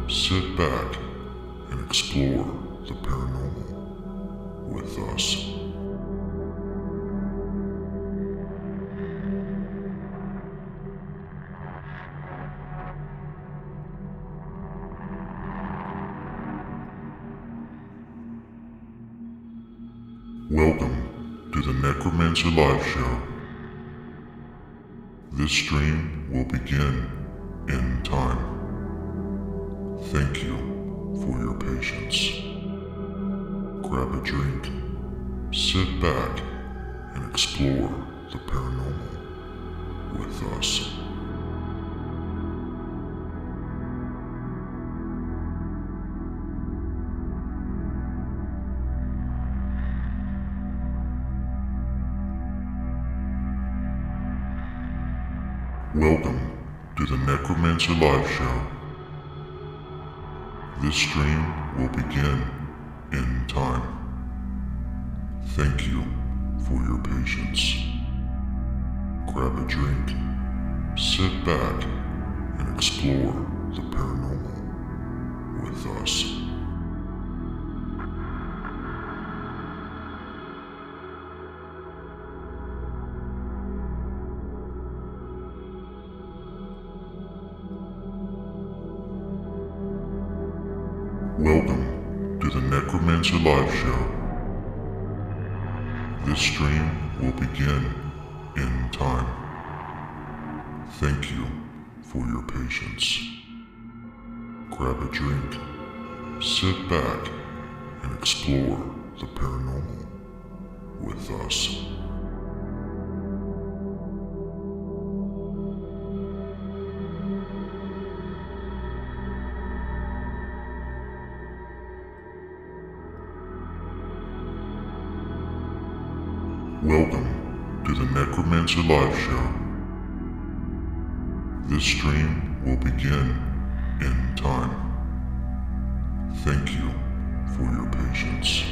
sit back and explore the paranormal with us. Welcome to the Necromancer live show. This stream will begin in time. Thank you for your patience. Grab a drink, sit back, and explore the paranormal with us. Welcome to the Necromancer live show. This stream will begin in time. Thank you for your patience. Grab a drink, sit back, and explore the paranormal with us. Welcome to the Necromancer live show. This stream will begin in time. Thank you for your patience. Grab a drink, sit back, and explore the paranormal with us. Welcome to the Necromancer live show. This stream will begin in time. Thank you for your patience.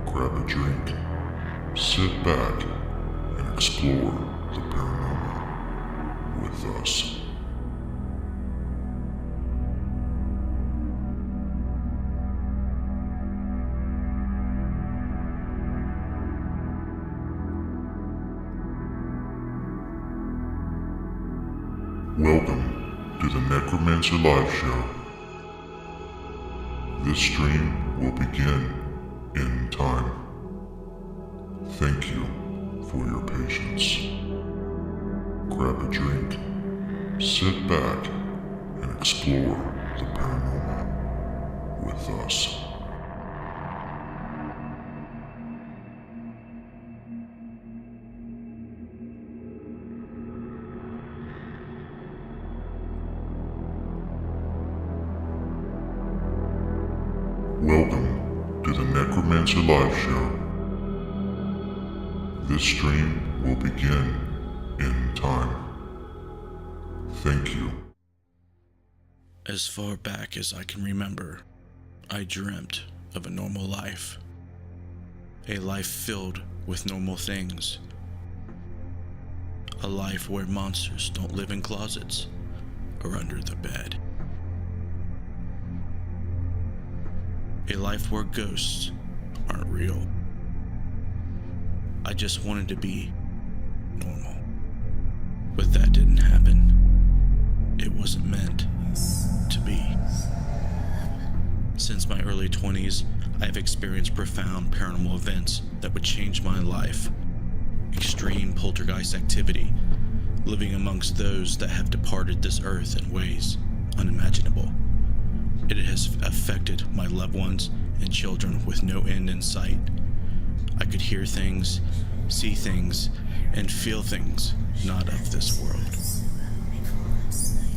Grab a drink, sit back, and explore the paranormal with us. Welcome to the Necromancer live show. This stream will begin in time. Thank you for your patience. Grab a drink, sit back, and explore the paranormal with us. Welcome to the Necromancer live show. This stream will begin in time. Thank you. As far back as I can remember, I dreamt of a normal life. A life filled with normal things. A life where monsters don't live in closets or under the bed. A life where ghosts aren't real. I just wanted to be normal. But that didn't happen. It wasn't meant to be. Since my early 20s, I have experienced profound paranormal events that would change my life. Extreme poltergeist activity, living amongst those that have departed this earth in ways unimaginable. It has affected my loved ones and children with no end in sight. I could hear things, see things, and feel things not of this world.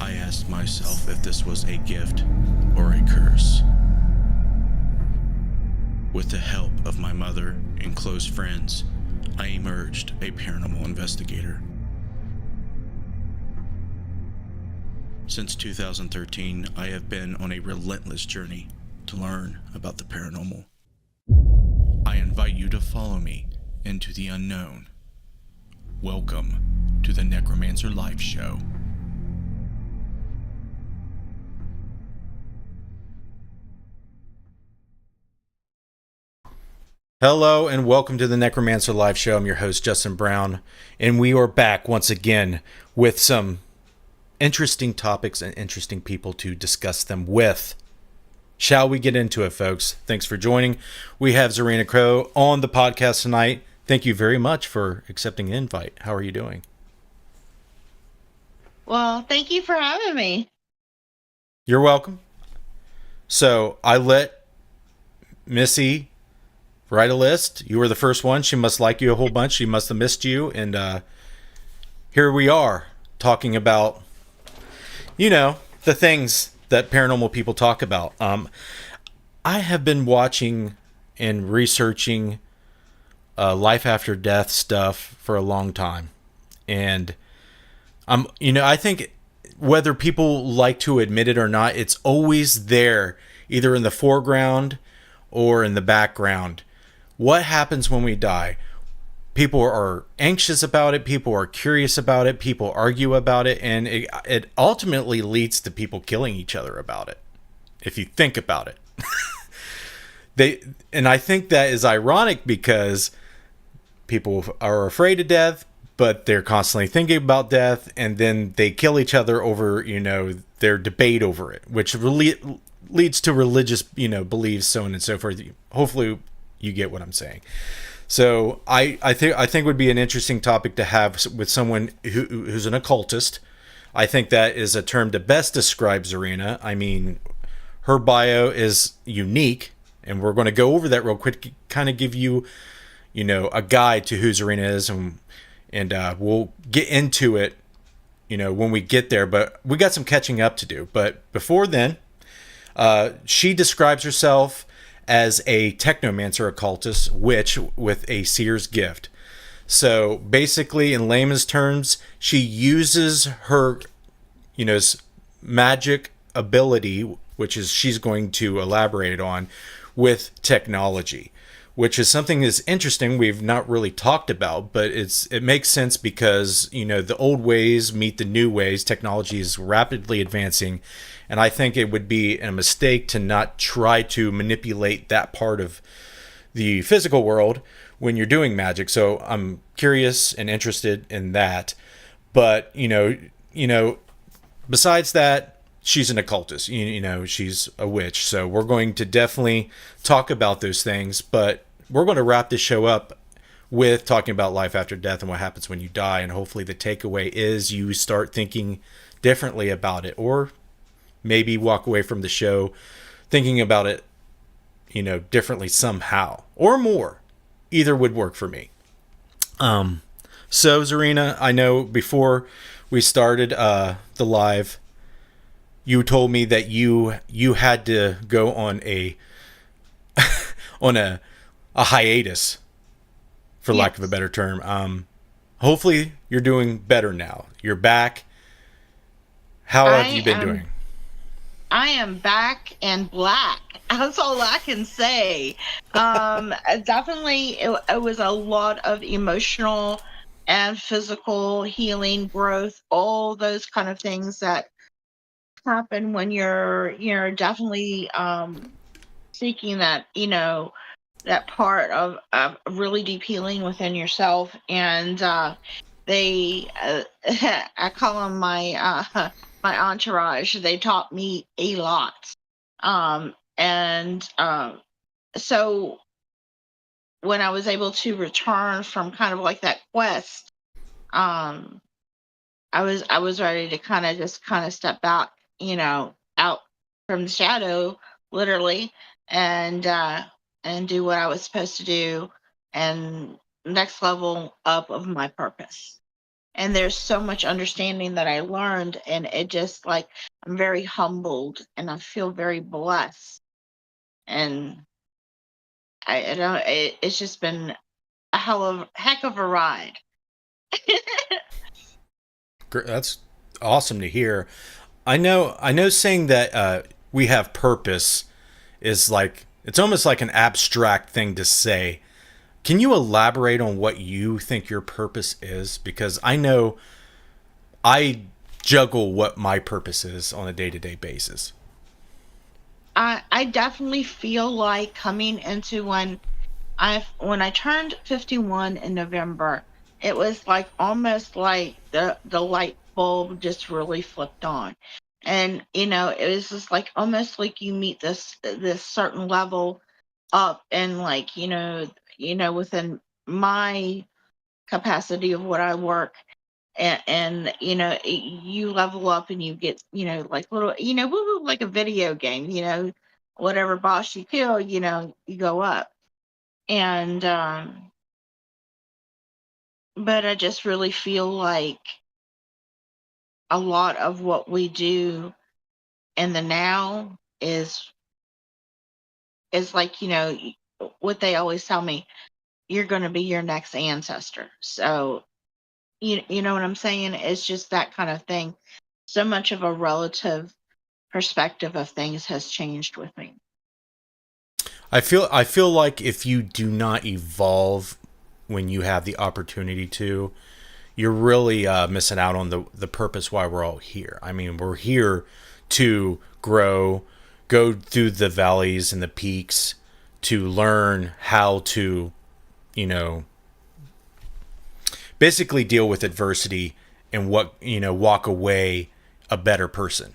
I asked myself if this was a gift or a curse. With the help of my mother and close friends, I emerged a paranormal investigator. Since 2013, I have been on a relentless journey to learn about the paranormal. I invite you to follow me into the unknown. Welcome to the Necromancer live show. Hello and welcome to the Necromancer Live Show. I'm your host, Justin Brown, and we are back once again with some interesting topics and interesting people to discuss them with. Shall we get into it, folks? Thanks for joining. We have Zarina Crow on the podcast tonight. Thank you very much for accepting the invite. How are you doing? Well, thank you for having me. You're welcome. So I let Missy write a list. You were the first one. She must like you a whole bunch. She must have missed you. And here we are talking about, the things that paranormal people talk about. I have been watching and researching life after death stuff for a long time. And, I think whether people like to admit it or not, it's always there, either in the foreground or in the background. What happens when we die? People are anxious about it. People are curious about it. People argue about it. And it ultimately leads to people killing each other about it, if you think about it. And I think that is ironic because people are afraid of death, but they're constantly thinking about death. And then they kill each other over, their debate over it, which really leads to religious, beliefs, so on and so forth. Hopefully you get what I'm saying. So I think would be an interesting topic to have with someone who's an occultist. I think that is a term to best describe Zarina. I mean, her bio is unique, and we're going to go over that real quick, kind of give you, a guide to who Zarina is, and we'll get into it, when we get there. But we got some catching up to do. But before then, she describes herself as a technomancer occultist witch with a seer's gift. So basically, in layman's terms, she uses her, magic ability, which is she's going to elaborate on, with technology, which is something that's interesting we've not really talked about, but it makes sense because, the old ways meet the new ways. Technology is rapidly advancing. And I think it would be a mistake to not try to manipulate that part of the physical world when you're doing magic. So I'm curious and interested in that. But, besides that, she's an occultist. She's a witch. So we're going to definitely talk about those things. But we're going to wrap this show up with talking about life after death and what happens when you die. And hopefully the takeaway is you start thinking differently about it, or maybe walk away from the show thinking about it, differently somehow or more. Either would work for me. So Zarina, I know before we started the live, you told me that you had to go on a on a hiatus, for lack of a better term. Hopefully you're doing better now. You're back. How have you been doing? I am back and black. That's all I can say. Definitely, it was a lot of emotional and physical healing, growth, all those kind of things that happen when you're definitely seeking that, that part of really deep healing within yourself. And I call them my my entourage. They taught me a lot. So when I was able to return from kind of like that quest, I was ready to kind of step back, out from the shadow, literally, and do what I was supposed to do, and next level up of my purpose. And there's so much understanding that I learned, and it just like I'm very humbled and I feel very blessed. And I don't. It's just been a heck of a ride. That's awesome to hear. I know saying that we have purpose is like, it's almost like an abstract thing to say. Can you elaborate on what you think your purpose is? Because I know I juggle what my purpose is on a day-to-day basis. I definitely feel like coming into when when I turned 51 in November, it was like almost like the light bulb just really flipped on. And it was just like almost like you meet this certain level up, and like within my capacity of what I work, and you level up and you get like little woo, like a video game, whatever boss you kill, you go up. And but I just really feel like a lot of what we do in the now is like what they always tell me, you're going to be your next ancestor. So you know what I'm saying? It's just that kind of thing. So much of a relative perspective of things has changed with me. I feel like if you do not evolve when you have the opportunity to, you're really missing out on the purpose why we're all here. I mean, we're here to grow, go through the valleys and the peaks, to learn how to, basically deal with adversity and walk away a better person.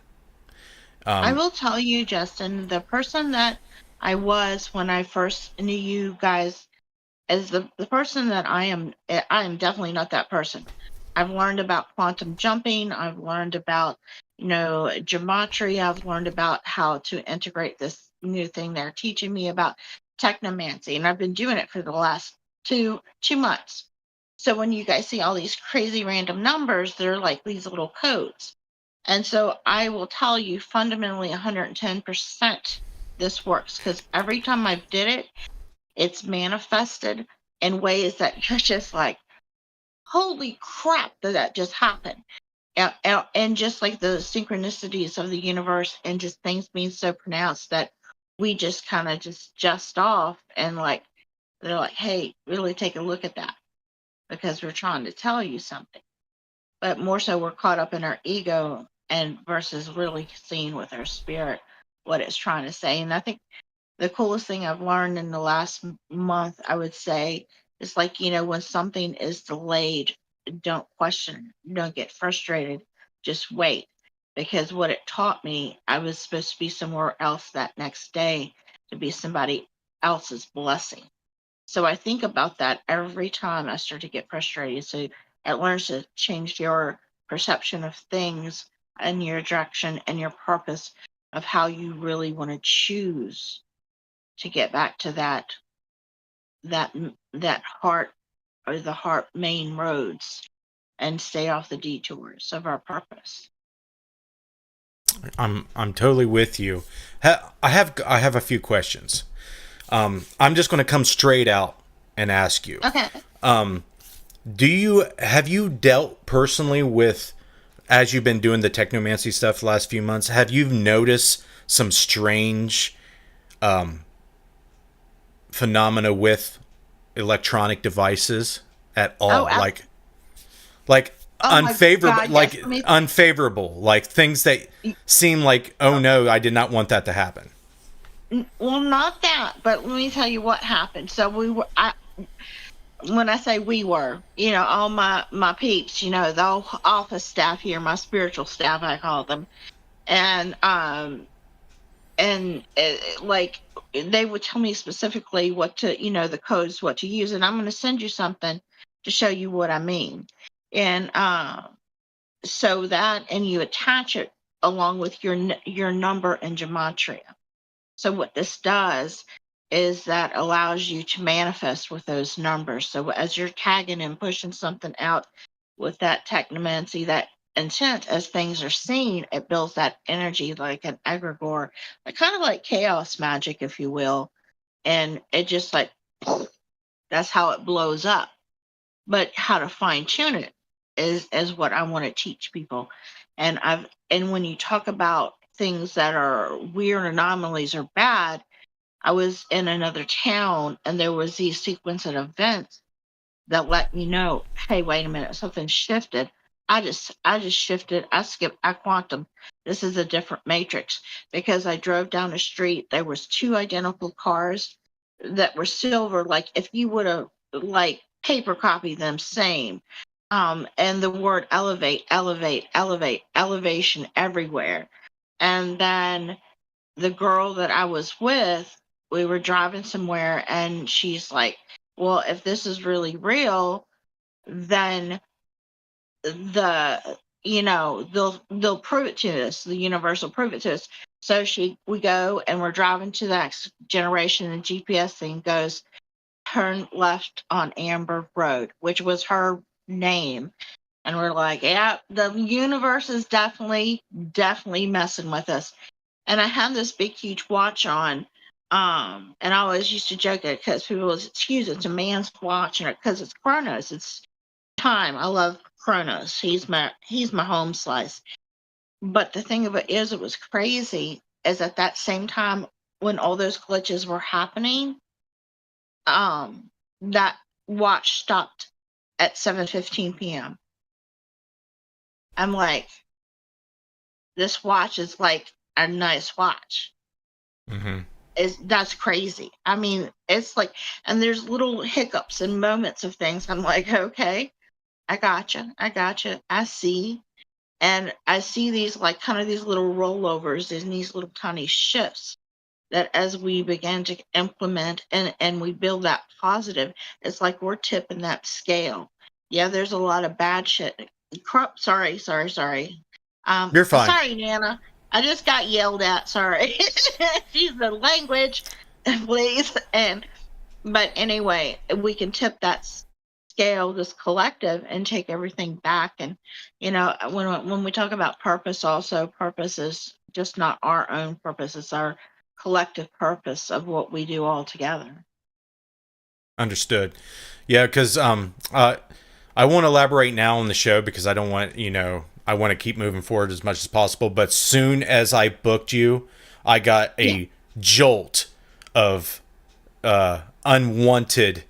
I will tell you, Justin, the person that I was when I first knew you guys is the person that I am. I am definitely not that person. I've learned about quantum jumping. I've learned about, gematria. I've learned about how to integrate this new thing they're teaching me about technomancy. And I've been doing it for the last two months. So when you guys see all these crazy random numbers, they're like these little codes. And so I will tell you fundamentally 110% this works, because every time I did it, it's manifested in ways that you're just like, holy crap, that just happened. And just like the synchronicities of the universe and just things being so pronounced that we just kind of just off, and like they're like, hey, really take a look at that, because we're trying to tell you something. But more so we're caught up in our ego and versus really seeing with our spirit what it's trying to say. And I think the coolest thing I've learned in the last month, I would say, is like, when something is delayed, don't question, don't get frustrated, just wait. Because what it taught me, I was supposed to be somewhere else that next day to be somebody else's blessing. So I think about that every time I start to get frustrated. So it learns to change your perception of things and your direction and your purpose of how you really want to choose to get back to that heart, or the heart main roads, and stay off the detours of our purpose. I'm totally with you. I have a few questions. I'm just going to come straight out and ask you. Okay. Have you dealt personally with, as you've been doing the technomancy stuff the last few months, have you noticed some strange phenomena with electronic devices at all? Oh, like oh unfavorable, God, yes. Unfavorable, like things that seem like, oh no, I did not want that to happen. Well, not that, but let me tell you what happened. So when I say we were, all my peeps, the office staff here, my spiritual staff, I call them, and like they would tell me specifically what to, the codes, what to use, and I'm going to send you something to show you what I mean. And so that, and you attach it along with your number and gematria. So what this does is that allows you to manifest with those numbers. So as you're tagging and pushing something out with that technomancy, that intent, as things are seen, it builds that energy like an egregore, like kind of like chaos magic, if you will. And it just like, that's how it blows up. But how to fine tune it is what I want to teach people. And when you talk about things that are weird anomalies or bad, I was in another town and there was these sequence of events that let me know, hey, wait a minute, something shifted. I just shifted. I quantum. This is a different matrix, because I drove down the street. There was two identical cars, that were silver. Like if you would have like paper copied them, same. And the word elevate, elevate, elevate, elevation everywhere. And then the girl that I was with, we were driving somewhere, and she's like, "Well, if this is really real, then they'll prove it to us. The universe will prove it to us." So we go and we're driving to the next generation, and GPS thing goes, "Turn left on Amber Road," which was her name. And we're like, yeah, the universe is definitely messing with us. And I had this big huge watch on. And I always used to joke it because people was, excuse it's a man's watch, and because it's Chronos, it's time. I love Chronos. He's my home slice. But the thing of it is, it was crazy. Is at that same time when all those glitches were happening, that watch stopped at 7:15 p.m. I'm like, this watch is like a nice watch. Mm-hmm. That's crazy. I mean, it's like, and there's little hiccups and moments of things. I'm like, okay, I gotcha. I see. And I see these like kind of these little rollovers and these little tiny shifts that as we begin to implement and we build that positive, it's like we're tipping that scale. Yeah, there's a lot of bad shit. Sorry. You're fine. Sorry, Nana. I just got yelled at. Sorry. She's the language, please. But anyway, we can tip that scale, this collective, and take everything back. And when we talk about purpose, also purpose is just not our own purpose; it's our collective purpose of what we do all together. Understood. Yeah, because I won't elaborate now on the show because I don't want, I want to keep moving forward as much as possible. But soon as I booked you, I got a jolt of unwanted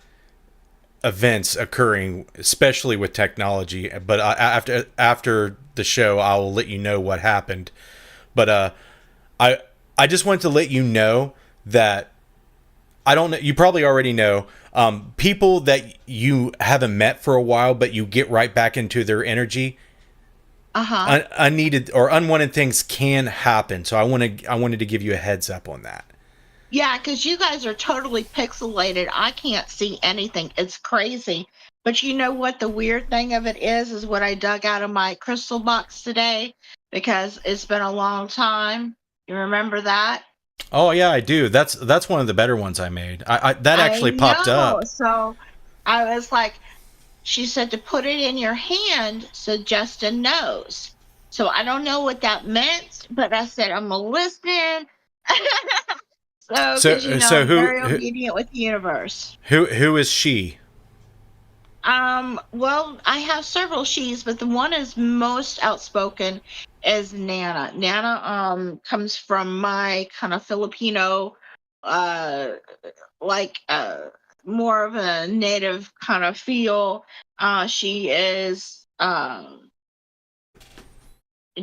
events occurring, especially with technology. But after the show, I will let you know what happened. But I just wanted to let you know that I don't know. You probably already know. People that you haven't met for a while, but you get right back into their energy. Unneeded or unwanted things can happen. So I wanted to give you a heads up on that. Yeah, because you guys are totally pixelated. I can't see anything. It's crazy. But you know what the weird thing of it is what I dug out of my crystal box today, because it's been a long time. You remember that? Oh yeah, I do. That's one of the better ones I made. That actually popped up. So I was like, she said to put it in your hand so Justin knows. So I don't know what that meant, but I said I'm gonna listen. So I'm very obedient with the universe. Who is she? Well, I have several she's, but the one is most outspoken is Nana. Nana comes from my kind of Filipino more of a native kind of feel. She is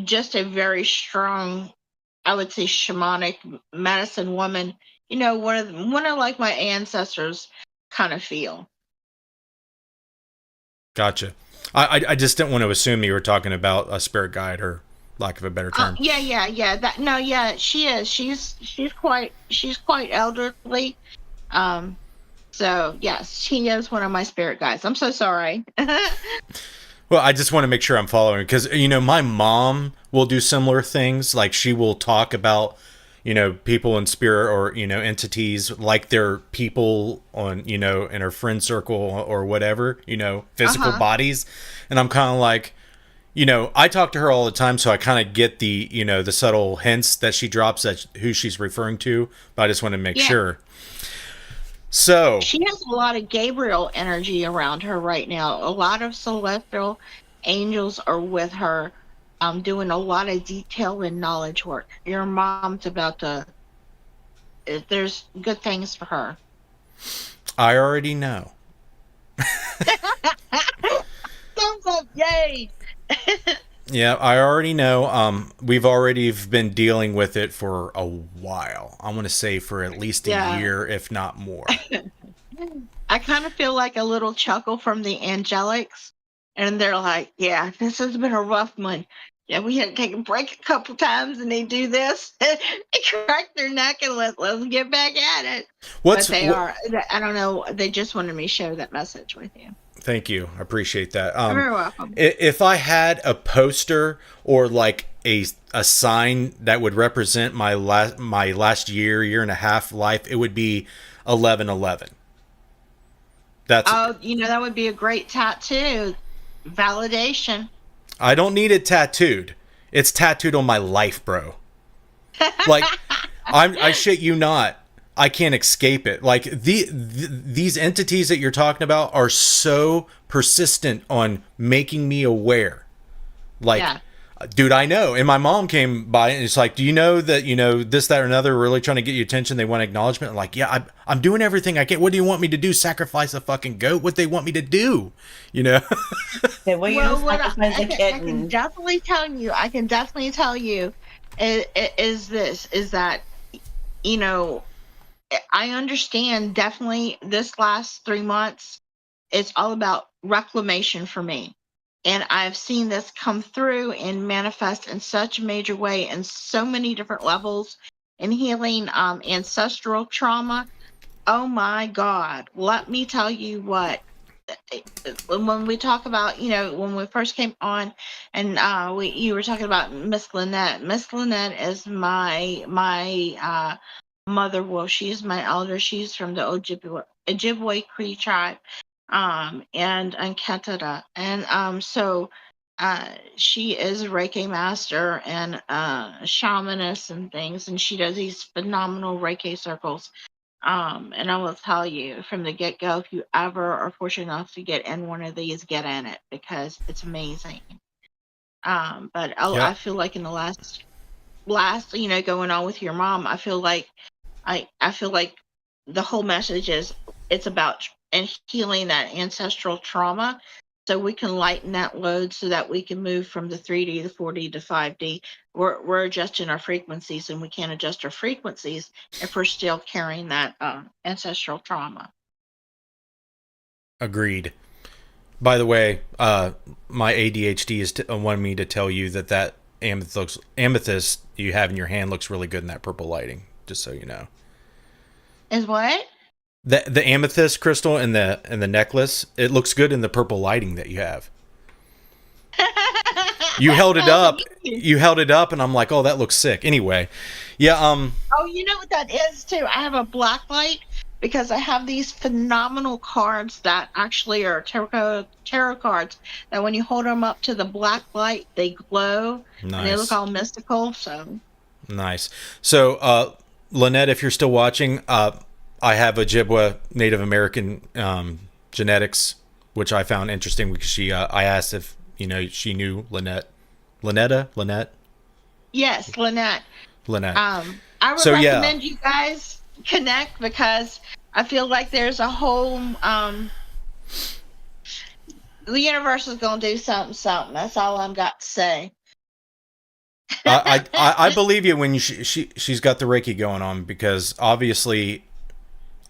just a very strong, I would say, shamanic medicine woman. One of like my ancestors kind of feel. Gotcha. I just didn't want to assume you were talking about a spirit guide, or lack of a better term. Yeah. She is. She's quite elderly. So yes, she is one of my spirit guides. I'm so sorry. Well, I just want to make sure I'm following, because my mom will do similar things. Like she will talk about people in spirit, or entities like they're people on in her friend circle or whatever, physical bodies. And I'm kind of like, I talk to her all the time, so I kind of get the the subtle hints that she drops at who she's referring to, but I just want to make sure. So she has a lot of Gabriel energy around her right now. A lot of celestial angels are with her, doing a lot of detail and knowledge work. Your mom's about to. There's good things for her. I already know. Thumbs up! Yay! Yeah, I already know. We've already been dealing with it for a while. I want to say for at least a Yeah. year, if not more. I kind of feel like a little chuckle from the angelics, and they're like, "Yeah, this has been a rough one. Yeah, we had to take a break a couple times, and they do this, they crack their neck, and let's get back at it." But What's they what? are. I don't know. They just wanted me to share that message with you. Thank you. I appreciate that. You're very welcome. If I had a poster or like a sign that would represent my last year and a half life, it would be 1111. That's Oh, that would be a great tattoo. Validation. I don't need it tattooed. It's tattooed on my life, bro. Like I shit you not. I can't escape it. Like these entities that you're talking about are so persistent on making me aware. Like, Yeah. dude, I know. And my mom came by and it's like, do you know that, this, that, or another are really trying to get your attention? They want acknowledgement. I'm like, yeah, I'm doing everything I can. What do you want me to do? Sacrifice a fucking goat? What they want me to do? Okay, well, you Well, just what sacrifice a I can kitten. definitely tell you, is that, you know, I understand definitely this last 3 months, it's all about reclamation for me. And I've seen this come through and manifest in such a major way in so many different levels in healing ancestral trauma. Oh my God. Let me tell you what. When we talk about, when we first came on, and you were talking about Miss Lynette. Miss Lynette is my mother. Well, she's my elder. She's from the Ojibwe Cree tribe, and Canada, and so. She is a Reiki master and shamanist and things, and she does these phenomenal Reiki circles. And I will tell you from the get go, if you ever are fortunate enough to get in one of these, get in it because it's amazing. But I Yep. feel like in the last, going on with your mom, I feel like I feel like the whole message is it's about and healing that ancestral trauma so we can lighten that load so that we can move from the 3D to 4D to 5D. We're adjusting our frequencies, and we can't adjust our frequencies if we're still carrying that ancestral trauma. Agreed. By the way, my ADHD is wanting me to tell you that amethyst you have in your hand looks really good in that purple lighting. Just so you know, Is what? the amethyst crystal in the necklace, it looks good in the purple lighting that you have. You held it Oh, up. thank you. You held it up, and I'm like, oh, that looks sick. Anyway, yeah. Oh, you know what that is too? I have a black light because I have these phenomenal cards that actually are tarot cards that when you hold them up to the black light, they glow and they look Nice. all mystical. So, Nice. So, Lynette, if you're still watching, I have Ojibwa Native American genetics, which I found interesting because I asked if she knew Lynette. Lynette. yes, Lynette. Lynette. I would So, yeah. recommend you guys connect because I feel like there's a whole the universe is gonna do something. That's all I've got to say. I believe you when she's got the Reiki going on because obviously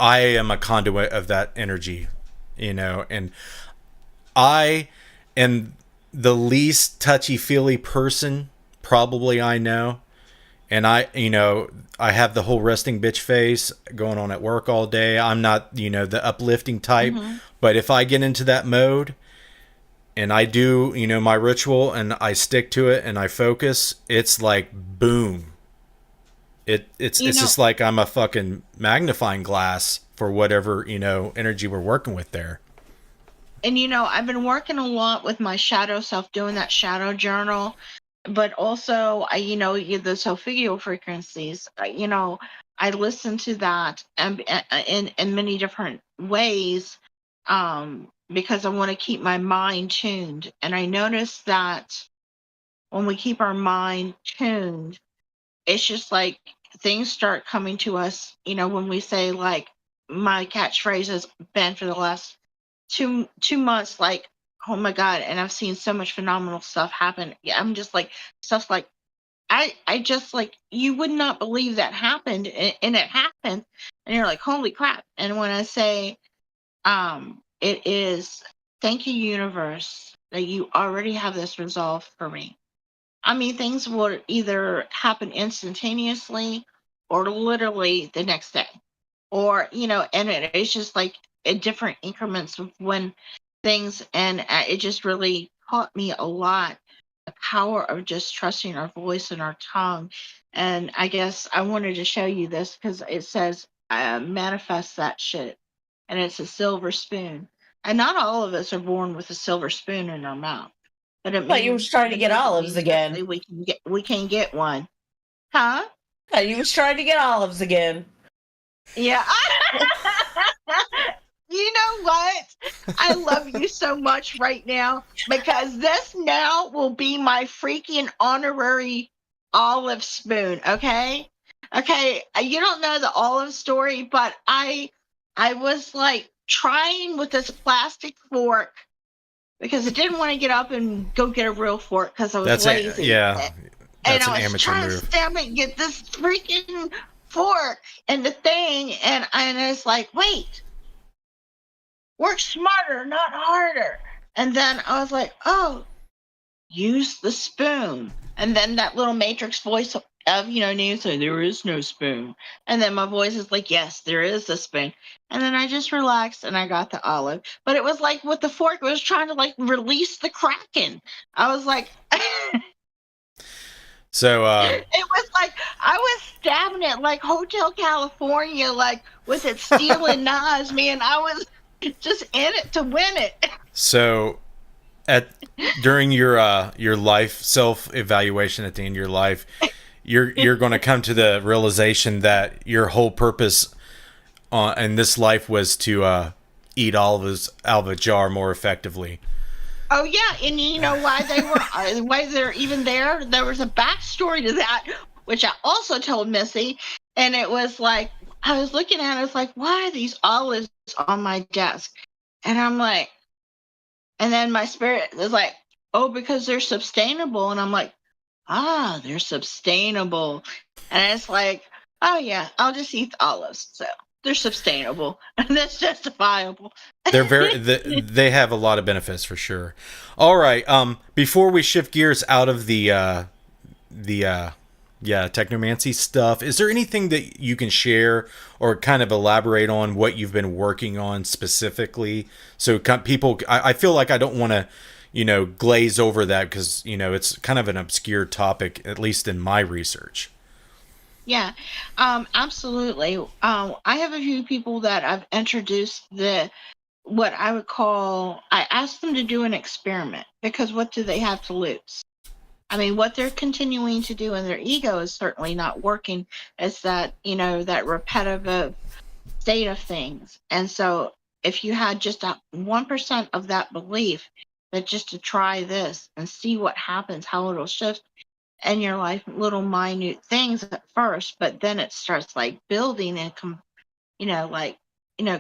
I am a conduit of that energy, and I am the least touchy-feely person probably I know. And I have the whole resting bitch face going on at work all day. I'm not, the uplifting type, but if I get into that mode and I do, my ritual and I stick to it and I focus, it's like boom. It's just like I'm a fucking magnifying glass for whatever, energy we're working with there. And I've been working a lot with my shadow self, doing that shadow journal, but also the sulfurial frequencies. I listen to that and in many different ways, because I want to keep my mind tuned. And I noticed that when we keep our mind tuned, it's just like things start coming to us. When we say, like, my catchphrase has been for the last two months, like, oh my God. And I've seen so much phenomenal stuff happen. Yeah, I'm just like, stuff like, I just like, you would not believe that happened, and it happened. And you're like, holy crap. And when I say, it is, thank you, universe, that you already have this resolved for me. I mean, things will either happen instantaneously or literally the next day. Or, and it's just like in different increments of when things, and it just really taught me a lot the power of just trusting our voice and our tongue. And I guess I wanted to show you this because it says, manifest that shit. And it's a silver spoon. And not all of us are born with a silver spoon in our mouth. But it But you means was trying to it get doesn't olives mean simply again. we can get one. Huh? You was trying to get olives again. Yeah. You know what? I love you so much right now because this now will be my freaking honorary olive spoon, okay? Okay, you don't know the olive story, but I was like trying with this plastic fork because I didn't want to get up and go get a real fork because I was lazy. Yeah, And that's an I was amateur trying to move. stab it and get this freaking fork and the thing, and it's like, wait, work smarter, not harder. And then I was like, oh, use the spoon. And then that little matrix voice of, Name saying, there is no spoon. And then my voice is like, yes, there is a spoon. And then I just relaxed and I got the olive. But it was like with the fork, it was trying to like release the kraken. I was like, So, it was like I was stabbing it like Hotel California, like with its stealing knives, man. I was just in it to win it. so during your life self evaluation at the end of your life, you're going to come to the realization that your whole purpose in this life was to eat olives out of a jar more effectively. Oh yeah, and you know why why they're even there? There was a backstory to that, which I also told Missy, and it was like I was looking at it, it's like, why are these olives on my desk? And I'm like, and then my spirit was like, oh, because they're sustainable, and I'm like, they're sustainable, and it's like, oh yeah, I'll just eat the olives, so they're sustainable, and that's justifiable. They're they have a lot of benefits for sure. All right. Before we shift gears out of the technomancy stuff, is there anything that you can share or kind of elaborate on what you've been working on specifically? So people, I feel like I don't want to, glaze over that because, it's kind of an obscure topic, at least in my research. Yeah, absolutely. I have a few people that I've introduced what I would call, I asked them to do an experiment because what do they have to lose? I mean, what they're continuing to do in their ego is certainly not working. It's that, that repetitive state of things. And so if you had just 1% of that belief, that just to try this and see what happens, how it'll shift in your life, little minute things at first, but then it starts like building and,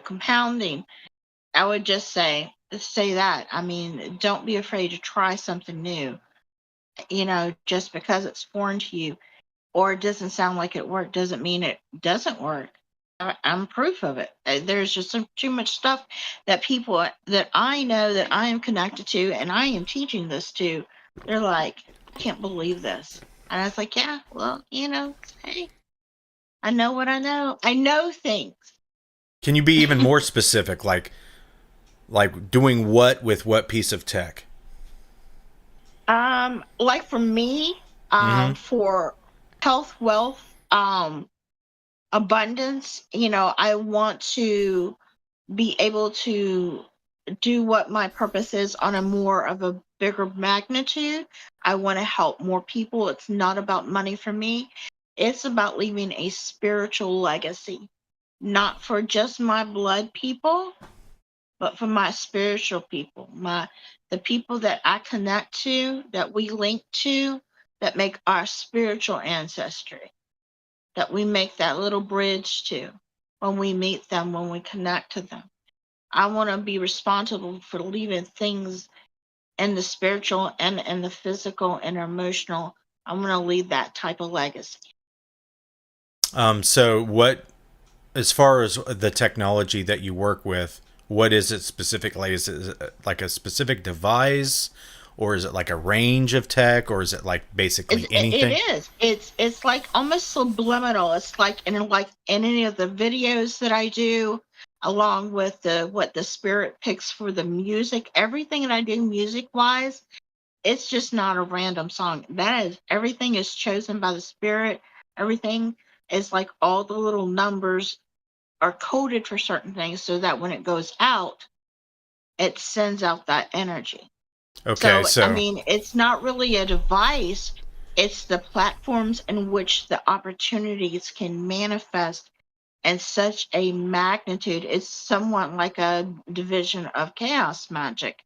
compounding. I would just say that. I mean, don't be afraid to try something new. Just because it's foreign to you or it doesn't sound like it worked doesn't mean it doesn't work. I'm proof of it. There's just too much stuff that people that I know that I am connected to and I am teaching this to. They're like, I can't believe this. And I was like, yeah, well, hey, I know what I know. I know things. Can you be even more specific? Like doing what with what piece of tech? Like for me, Mm-hmm. for health, wealth, abundance, I want to be able to do what my purpose is on a more of a bigger magnitude. I want to help more people. It's not about money for me. It's about leaving a spiritual legacy, not for just my blood people, but for my spiritual people, the people that I connect to, that we link to, that make our spiritual ancestry, that we make that little bridge to when we meet them, when we connect to them. I want to be responsible for leaving things in the spiritual and in the physical and emotional. I'm going to leave that type of legacy. So what, as far as the technology that you work with, what is it specifically? Is it like a specific device, or is it like a range of tech, or is it like basically anything? It is. It's like almost subliminal. It's like in any of the videos that I do, along with what the spirit picks for the music. Everything that I do music wise, it's just not a random song. That is, everything is chosen by the spirit. Everything is like all the little numbers are coded for certain things so that when it goes out, it sends out that energy. Okay, I so mean, it's not really a device, it's the platforms in which the opportunities can manifest in such a magnitude. It's somewhat like a division of chaos magic.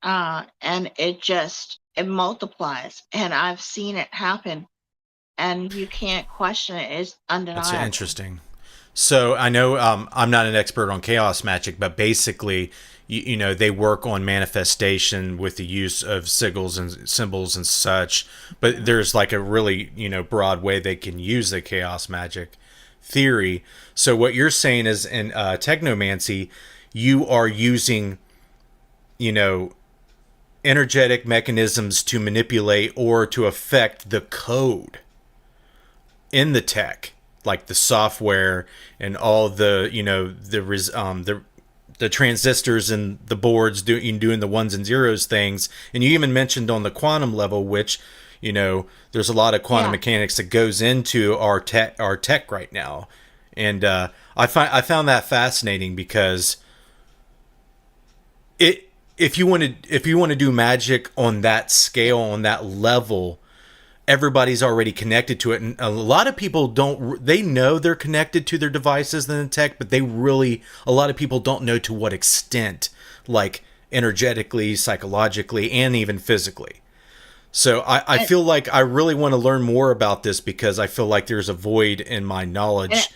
And it multiplies. And I've seen it happen. And you can't question it. It's that's undeniable. interesting. So I know I'm not an expert on chaos magic, but basically, you know, they work on manifestation with the use of sigils and symbols and such. But there's like a really, you know, broad way they can use the chaos magic theory. So what you're saying is in technomancy, you are using, you know, energetic mechanisms to manipulate or to affect the code in the tech, like the software and all the, you know, the transistors and the boards doing the ones and zeros things. And you even mentioned on the quantum level, which, you know, there's a lot of quantum mechanics that goes into our tech right now. And I found that fascinating because if you want to do magic on that scale, on that level, everybody's already connected to it, and a lot of people don't. They know they're connected to their devices and the tech, but a lot of people don't know to what extent, like energetically, psychologically, and even physically. So I feel like I really want to learn more about this because I feel like there's a void in my knowledge.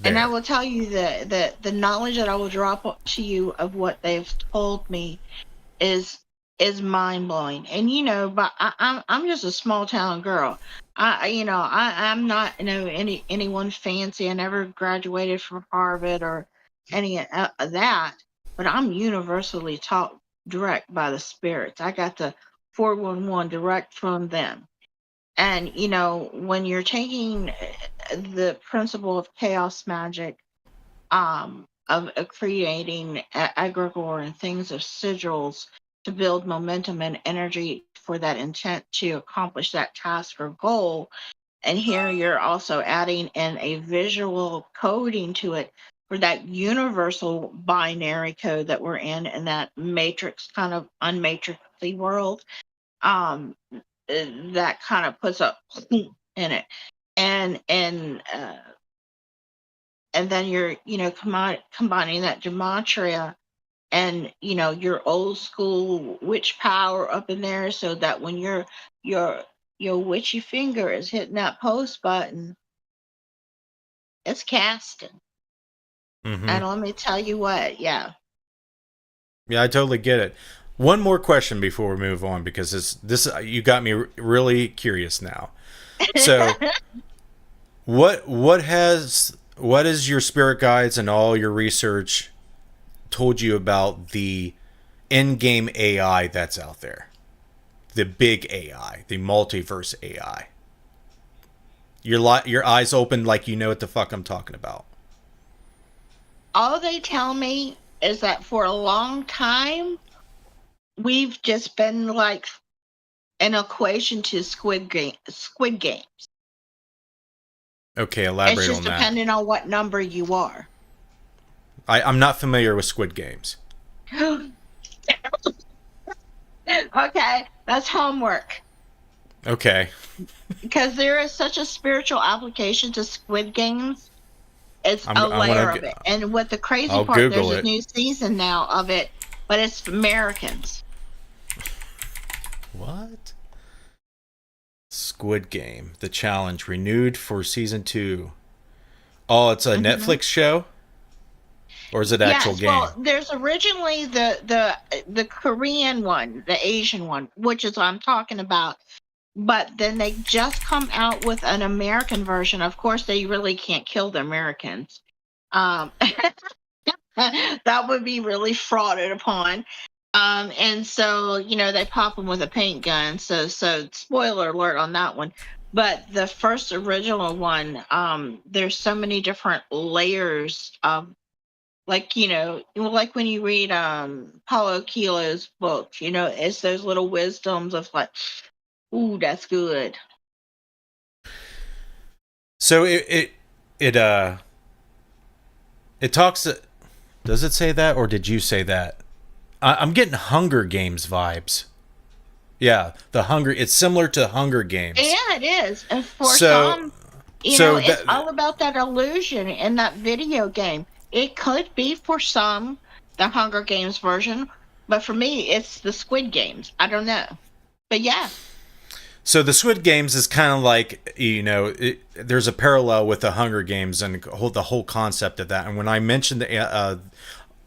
And I will tell you that the knowledge that I will drop to you of what they've told me is mind blowing. And you know, but I'm just a small town girl. I'm not, you know, anyone fancy. I never graduated from Harvard or any of that. But I'm universally taught direct by the spirits. I got the 411 direct from them. And you know, when you're taking the principle of chaos magic, of creating egregore and things of sigils to build momentum and energy for that intent to accomplish that task or goal. And here you're also adding in a visual coding to it for that universal binary code that we're in that matrix kind of unmatrixy world. Um, that kind of puts a in it, and and then you're, you know, combining that gematria and, you know, your old school witch power up in there, so that when your your witchy finger is hitting that post button, it's casting. Mm-hmm. And let me tell you what, yeah. Yeah, I totally get it. One more question before we move on, because this you got me really curious now. So, what is your spirit guides and all your research told you about the in-game AI that's out there? The big AI, the multiverse AI. Your eyes open like you know what the fuck I'm talking about. All they tell me is that for a long time we've just been like an equation to Squid Games. Okay, elaborate It's just on that. depending on what number you are. I'm not familiar with Squid Games. Okay, that's homework. Okay. Because there is such a spiritual application to Squid Games. It's a layer of it. And what the crazy I'll part, Google there's it. a new season now of it, but it's Americans. What? Squid Game, The Challenge, renewed for season 2. Oh, it's a Netflix show? or is it actual Yes, game? well, there's originally the Korean one, the Asian one, which is what I'm talking about. But then they just come out with an American version. Of course, they really can't kill the Americans. Um, that would be really frauded upon. And so, they pop them with a paint gun. So spoiler alert on that one. But the first original one, there's so many different layers of, like, like when you read Paulo Coelho's books, it's those little wisdoms of like, ooh, that's good. So it talks. Does it say that, or did you say that? I'm getting Hunger Games vibes. Yeah, the Hunger. It's similar to Hunger Games. Yeah, it is. And for So- some, so it's that- all about that illusion in that video game. It could be for some the Hunger Games version, but for me, it's the Squid Games. I don't know. But yeah. So the Squid Games is kind of like, there's a parallel with the Hunger Games and the whole concept of that. And when I mentioned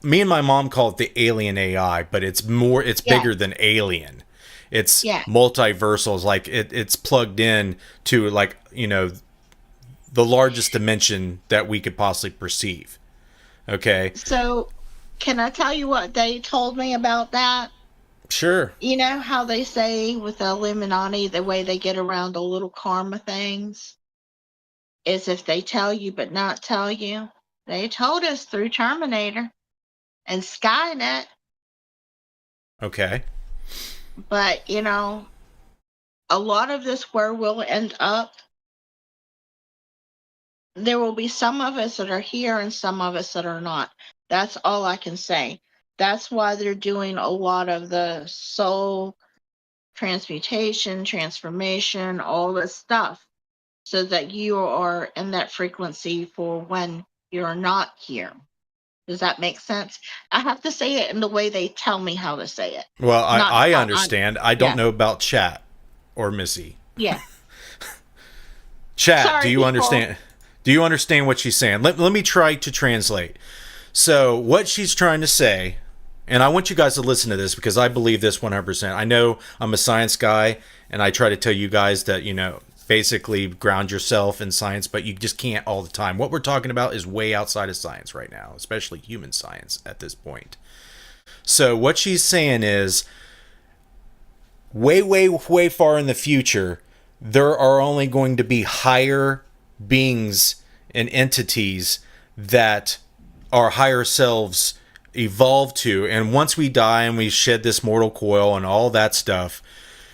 me and my mom call it the alien AI, but it's bigger than alien. It's multiversal. It's like it's plugged in to, like, the largest dimension that we could possibly perceive. Okay. So can I tell you what they told me about that? Sure. You know how they say with the Illuminati, the way they get around the little karma things is if they tell you but not tell you. They told us through Terminator and Skynet. Okay. But, a lot of this where we'll end up, there will be some of us that are here and some of us that are not. That's all I can say. That's why they're doing a lot of the soul transmutation, transformation, all this stuff, so that you are in that frequency for when you're not here. Does that make sense? I have to say it in the way they tell me how to say it. Well, I understand. I don't know about chat or Missy. Yeah. Chat, Sorry, do you people. understand? Do you understand what she's saying? Let me try to translate. So what she's trying to say, and I want you guys to listen to this because I believe this 100%. I know I'm a science guy, and I try to tell you guys that, basically ground yourself in science, but you just can't all the time. What we're talking about is way outside of science right now, especially human science at this point. So what she's saying is, way, way, way far in the future, there are only going to be higher beings and entities that our higher selves evolve to. And once we die and we shed this mortal coil and all that stuff,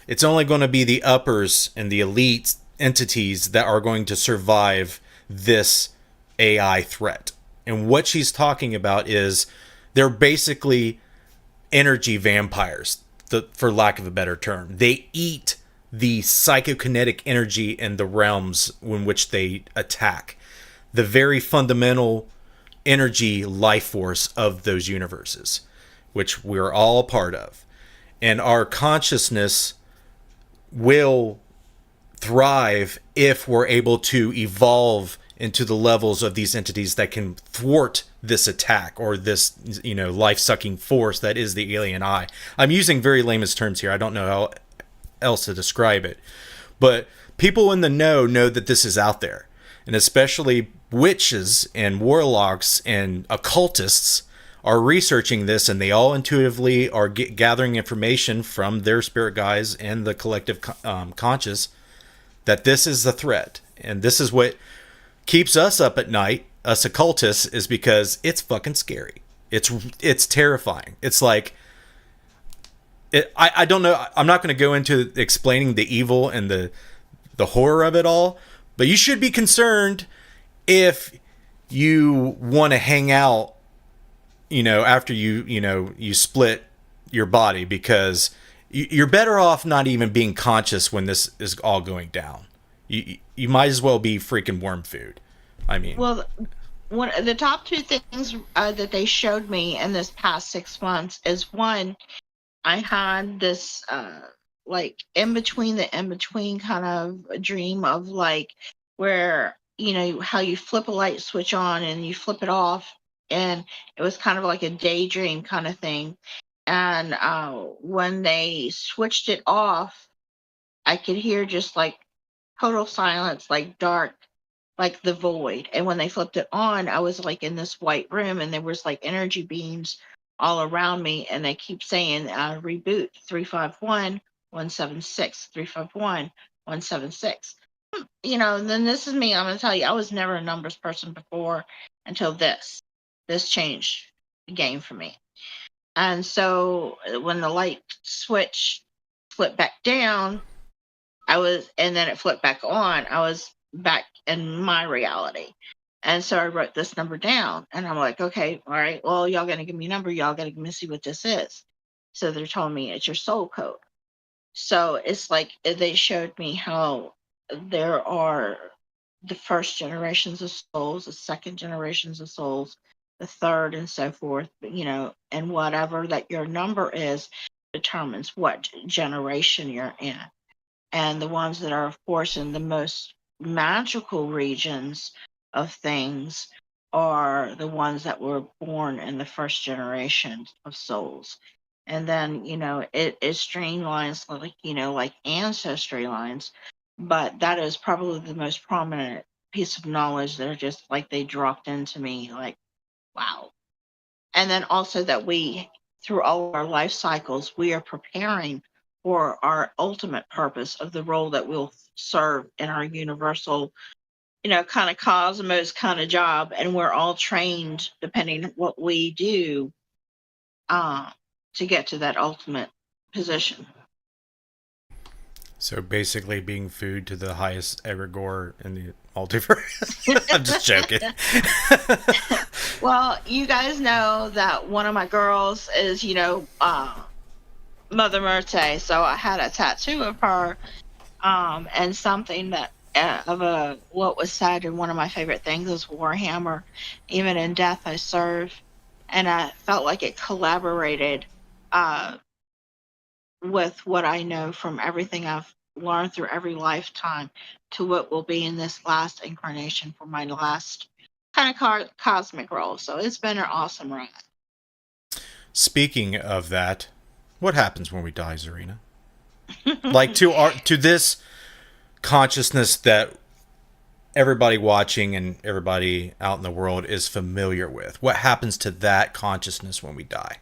it's only going to be the uppers and the elite entities that are going to survive this AI threat. And what she's talking about is they're basically energy vampires, for lack of a better term. They eat the psychokinetic energy in the realms in which they attack, the very fundamental energy life force of those universes, which we're all a part of. And our consciousness will thrive if we're able to evolve into the levels of these entities that can thwart this attack or this, life-sucking force that is the alien eye. I'm using very layman's terms here. I don't know how else to describe it. But people in the know that this is out there. And especially witches and warlocks and occultists are researching this, and they all intuitively are gathering information from their spirit guides and the collective conscious that this is the threat. And this is what keeps us up at night, us occultists, is because it's fucking scary. It's terrifying. It's like, I don't know. I'm not going to go into explaining the evil and the horror of it all, but you should be concerned if you want to hang out, after you split your body, because you're better off not even being conscious when this is all going down. You might as well be freaking worm food. I mean, well, one of the top two things that they showed me in this past 6 months is, one, I had this like in between kind of dream of, like, where how you flip a light switch on and you flip it off, and it was kind of like a daydream kind of thing. And when they switched it off, I could hear just like total silence, like dark, like the void. And when they flipped it on, I was like in this white room, and there was like energy beams all around me, and they keep saying reboot 351 176 351 176. And then this is me. I'm gonna tell you, I was never a numbers person before until this changed the game for me. And so when the light switch flipped back down, and then it flipped back on, I was back in my reality. And so I wrote this number down, and I'm like, okay, all right, well, y'all gonna give me a number, y'all gotta give me see what this is. So they're telling me it's your soul code. So it's like they showed me how there are the first generations of souls, the second generations of souls, the third, and so forth, and whatever that your number is determines what generation you're in. And the ones that are, of course, in the most magical regions of things are the ones that were born in the first generation of souls. And then, it streamlines like ancestry lines, but that is probably the most prominent piece of knowledge that are just like they dropped into me, like, wow. And then also that we, through all our life cycles, we are preparing for our ultimate purpose of the role that we'll serve in our universal, kind of cosmos kind of job. And we're all trained, depending on what we do, to get to that ultimate position. So basically being food to the highest egregore in the multiverse. I'm just joking. Well, you guys know that one of my girls is, Mother Merte. So I had a tattoo of her, and something that what was said in one of my favorite things is Warhammer. Even in death, I serve, and I felt like it collaborated with what I know from everything I've learned through every lifetime to what will be in this last incarnation for my last kind of cosmic role. So it's been an awesome ride. Speaking of that, what happens when we die, Zarina? Like to this consciousness that everybody watching and everybody out in the world is familiar with. What happens to that consciousness when we die?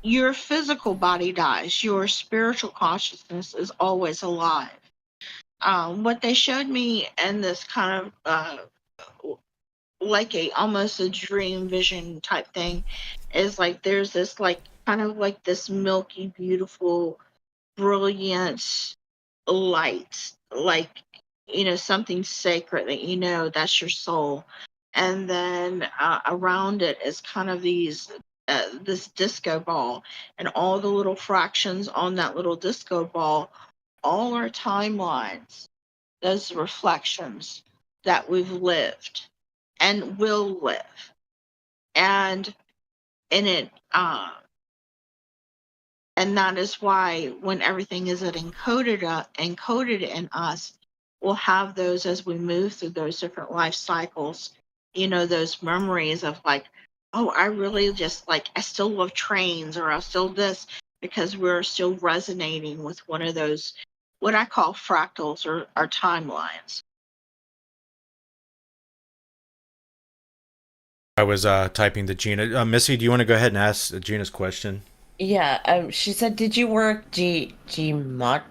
Your physical body dies. Your spiritual consciousness is always alive. What they showed me in this kind of like almost a dream vision type thing is like there's this like kind of like this milky, beautiful, brilliant light, like something sacred that that's your soul. And then around it is kind of this disco ball, and all the little fractions on that little disco ball, all our timelines, those reflections that we've lived and will live. And in it, and that is why when everything is encoded in us, we'll have those as we move through those different life cycles, those memories of like, oh, I really just like, I still love trains, or I still this, because we're still resonating with one of those, what I call fractals or timelines. I was typing to Gina. Missy, do you want to go ahead and ask Gina's question? Yeah, she said, did you work gematria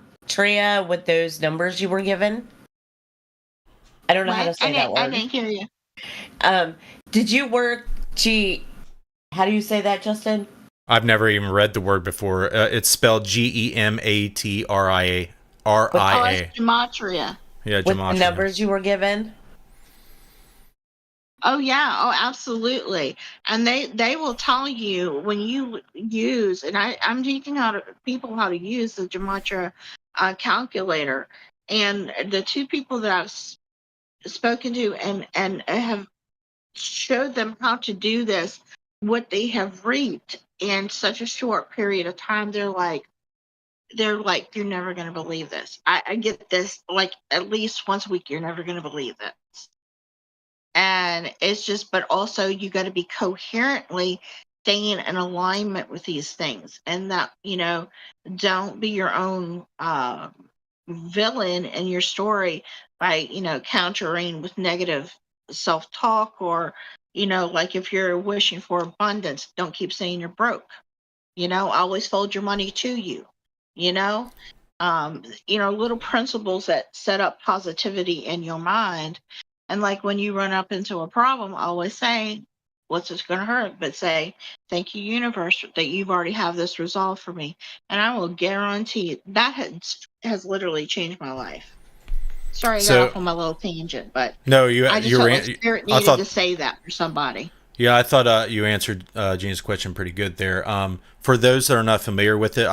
with those numbers you were given? I don't know how to say that word. I didn't hear you. Did you work how do you say that, Justin? I've never even read the word before. It's spelled Gematria. Oh, it's gematria. Yeah, with gematria. the numbers you were given? Oh yeah, oh absolutely. And they will tell you when you use, and I'm teaching people how to use the gematria calculator. And the two people that I've spoken to and have showed them how to do this, what they have reaped in such a short period of time, they're like, you're never going to believe this. I get this like at least once a week. You're never going to believe this. And it's just, but also you got to be coherently staying in alignment with these things, and that, don't be your own villain in your story by, countering with negative self-talk, or, like if you're wishing for abundance, don't keep saying you're broke. Always fold your money to you. you know Little principles that set up positivity in your mind. And like when you run up into a problem, always say, what's this going to hurt? But say, thank you, universe, that you've already have this resolved for me. And I will guarantee you, that has literally changed my life. Sorry, I got off on my little tangent, but no, I just felt like spirit needed to say that for somebody. Yeah, I thought you answered Jean's question pretty good there. For those that are not familiar with it,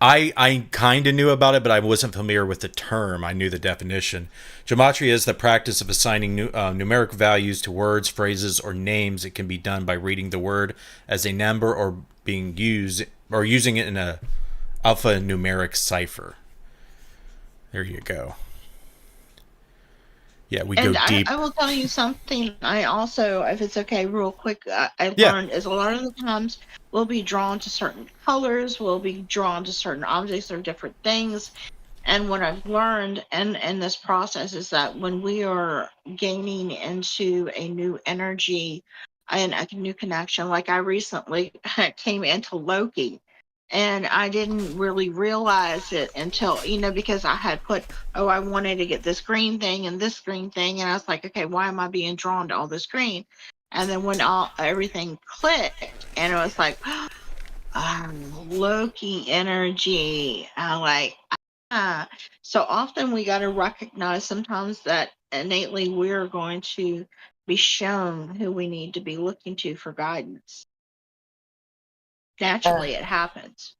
I kind of knew about it, but I wasn't familiar with the term. I knew the definition. Gematria is the practice of assigning numeric values to words, phrases, or names. It can be done by reading the word as a number or using it in a alphanumeric cipher. There you go. Yeah, we go deep. I will tell you something. I also, if it's okay, real quick, I learned is a lot of the times we'll be drawn to certain colors, we'll be drawn to certain objects or different things. And what I've learned in this process is that when we are gaining into a new energy and a new connection, like I recently came into Loki, and I didn't really realize it until, because I had put, I wanted to get this green thing and this green thing. And I was like, okay, why am I being drawn to all this green? And then when everything clicked, and it was like, Loki energy. So often we got to recognize sometimes that innately we're going to be shown who we need to be looking to for guidance. Naturally, it happens.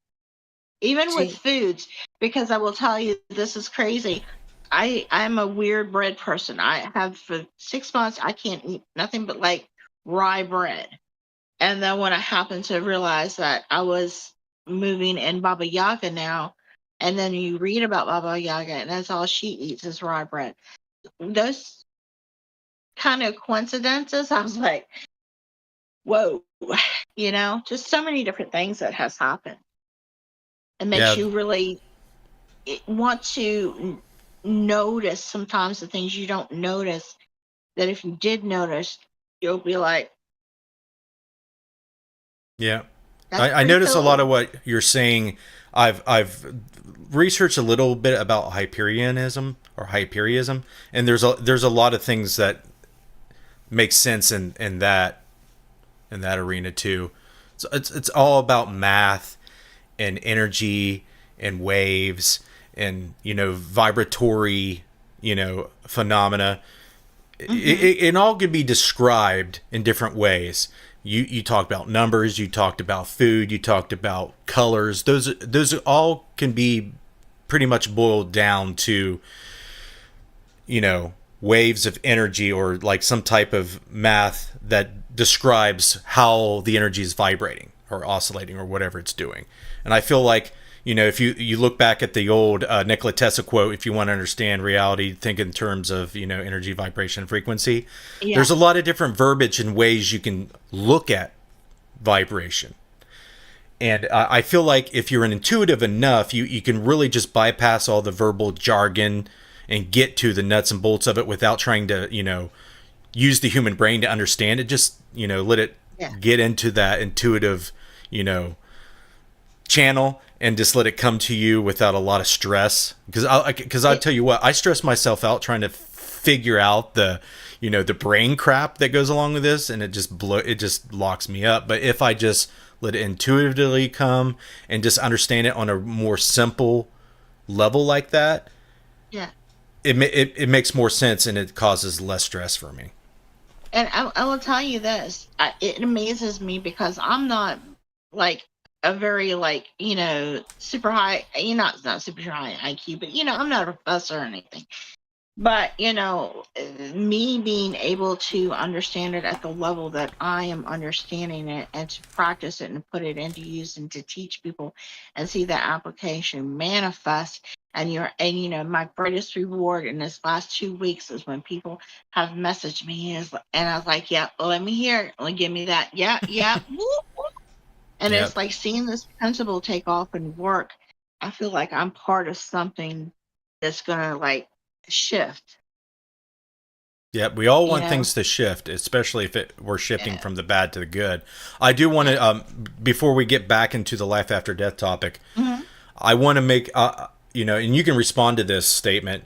Even with foods, because I will tell you, this is crazy. I'm a weird bread person. I have for 6 months, I can't eat nothing but like rye bread. And then when I happened to realize that I was moving in Baba Yaga now, and then you read about Baba Yaga, and that's all she eats is rye bread. Those kind of coincidences, I was like, whoa, just so many different things that has happened. It makes you really want to notice sometimes the things you don't notice, that if you did notice, you'll be like, yeah. I notice a lot of what you're saying. I've researched a little bit about Hyperionism, and there's a lot of things that make sense in that arena too. So it's all about math and energy and waves and vibratory phenomena. It all can be described in different ways. You talked about numbers, you talked about food, you talked about colors. Those all can be pretty much boiled down to waves of energy, or like some type of math that describes how the energy is vibrating or oscillating or whatever it's doing. And I feel like, if you look back at the old Nikola Tesla quote, if you want to understand reality, think in terms of, energy, vibration, frequency. Yeah. There's a lot of different verbiage and ways you can look at vibration. And I feel like if you're intuitive enough, you can really just bypass all the verbal jargon and get to the nuts and bolts of it without trying to, use the human brain to understand it. Just, let it get into that intuitive, channel, and just let it come to you without a lot of stress. Because I'll tell you what, I stress myself out trying to figure out the brain crap that goes along with this, and it just locks me up. But if I just let it intuitively come and just understand it on a more simple level like that, it makes more sense, and it causes less stress for me. And I will tell you this, it amazes me because I'm not like a very super high, not super high IQ, but I'm not a professor or anything. But me being able to understand it at the level that I am understanding it, and to practice it and put it into use and to teach people and see the application manifest, And you know, my greatest reward in this last 2 weeks is when people have messaged me and I was like, yeah, let me hear it. Give me that. Yeah, yeah. Woo, woo. And Yep. it's like seeing this principle take off and work. I feel like I'm part of something that's gonna like shift. Yep, we all You want know? things to shift, especially if we're shifting Yeah. from the bad to the good. I do want to, before we get back into the life after death topic, Mhm. I want to make, and you can respond to this statement.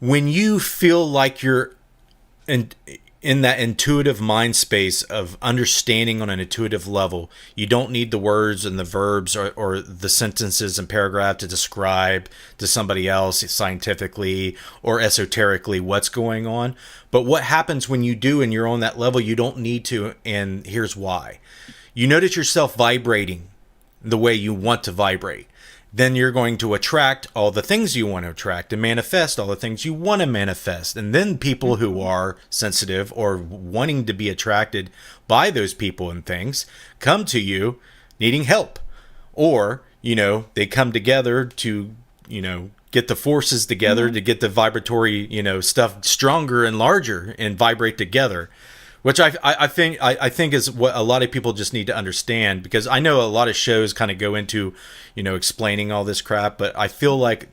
When you feel like you're in that intuitive mind space of understanding on an intuitive level, you don't need the words and the verbs or the sentences and paragraph to describe to somebody else scientifically or esoterically what's going on. But what happens when you do and you're on that level, you don't need to, and here's why. You notice yourself vibrating the way you want to vibrate. Then you're going to attract all the things you want to attract and manifest all the things you want to manifest. And then people who are sensitive or wanting to be attracted by those people and things come to you needing help. Or, they come together to, get the forces together to get the vibratory, stuff stronger and larger and vibrate together. Which I think is what a lot of people just need to understand, because I know a lot of shows kind of go into, explaining all this crap, but I feel like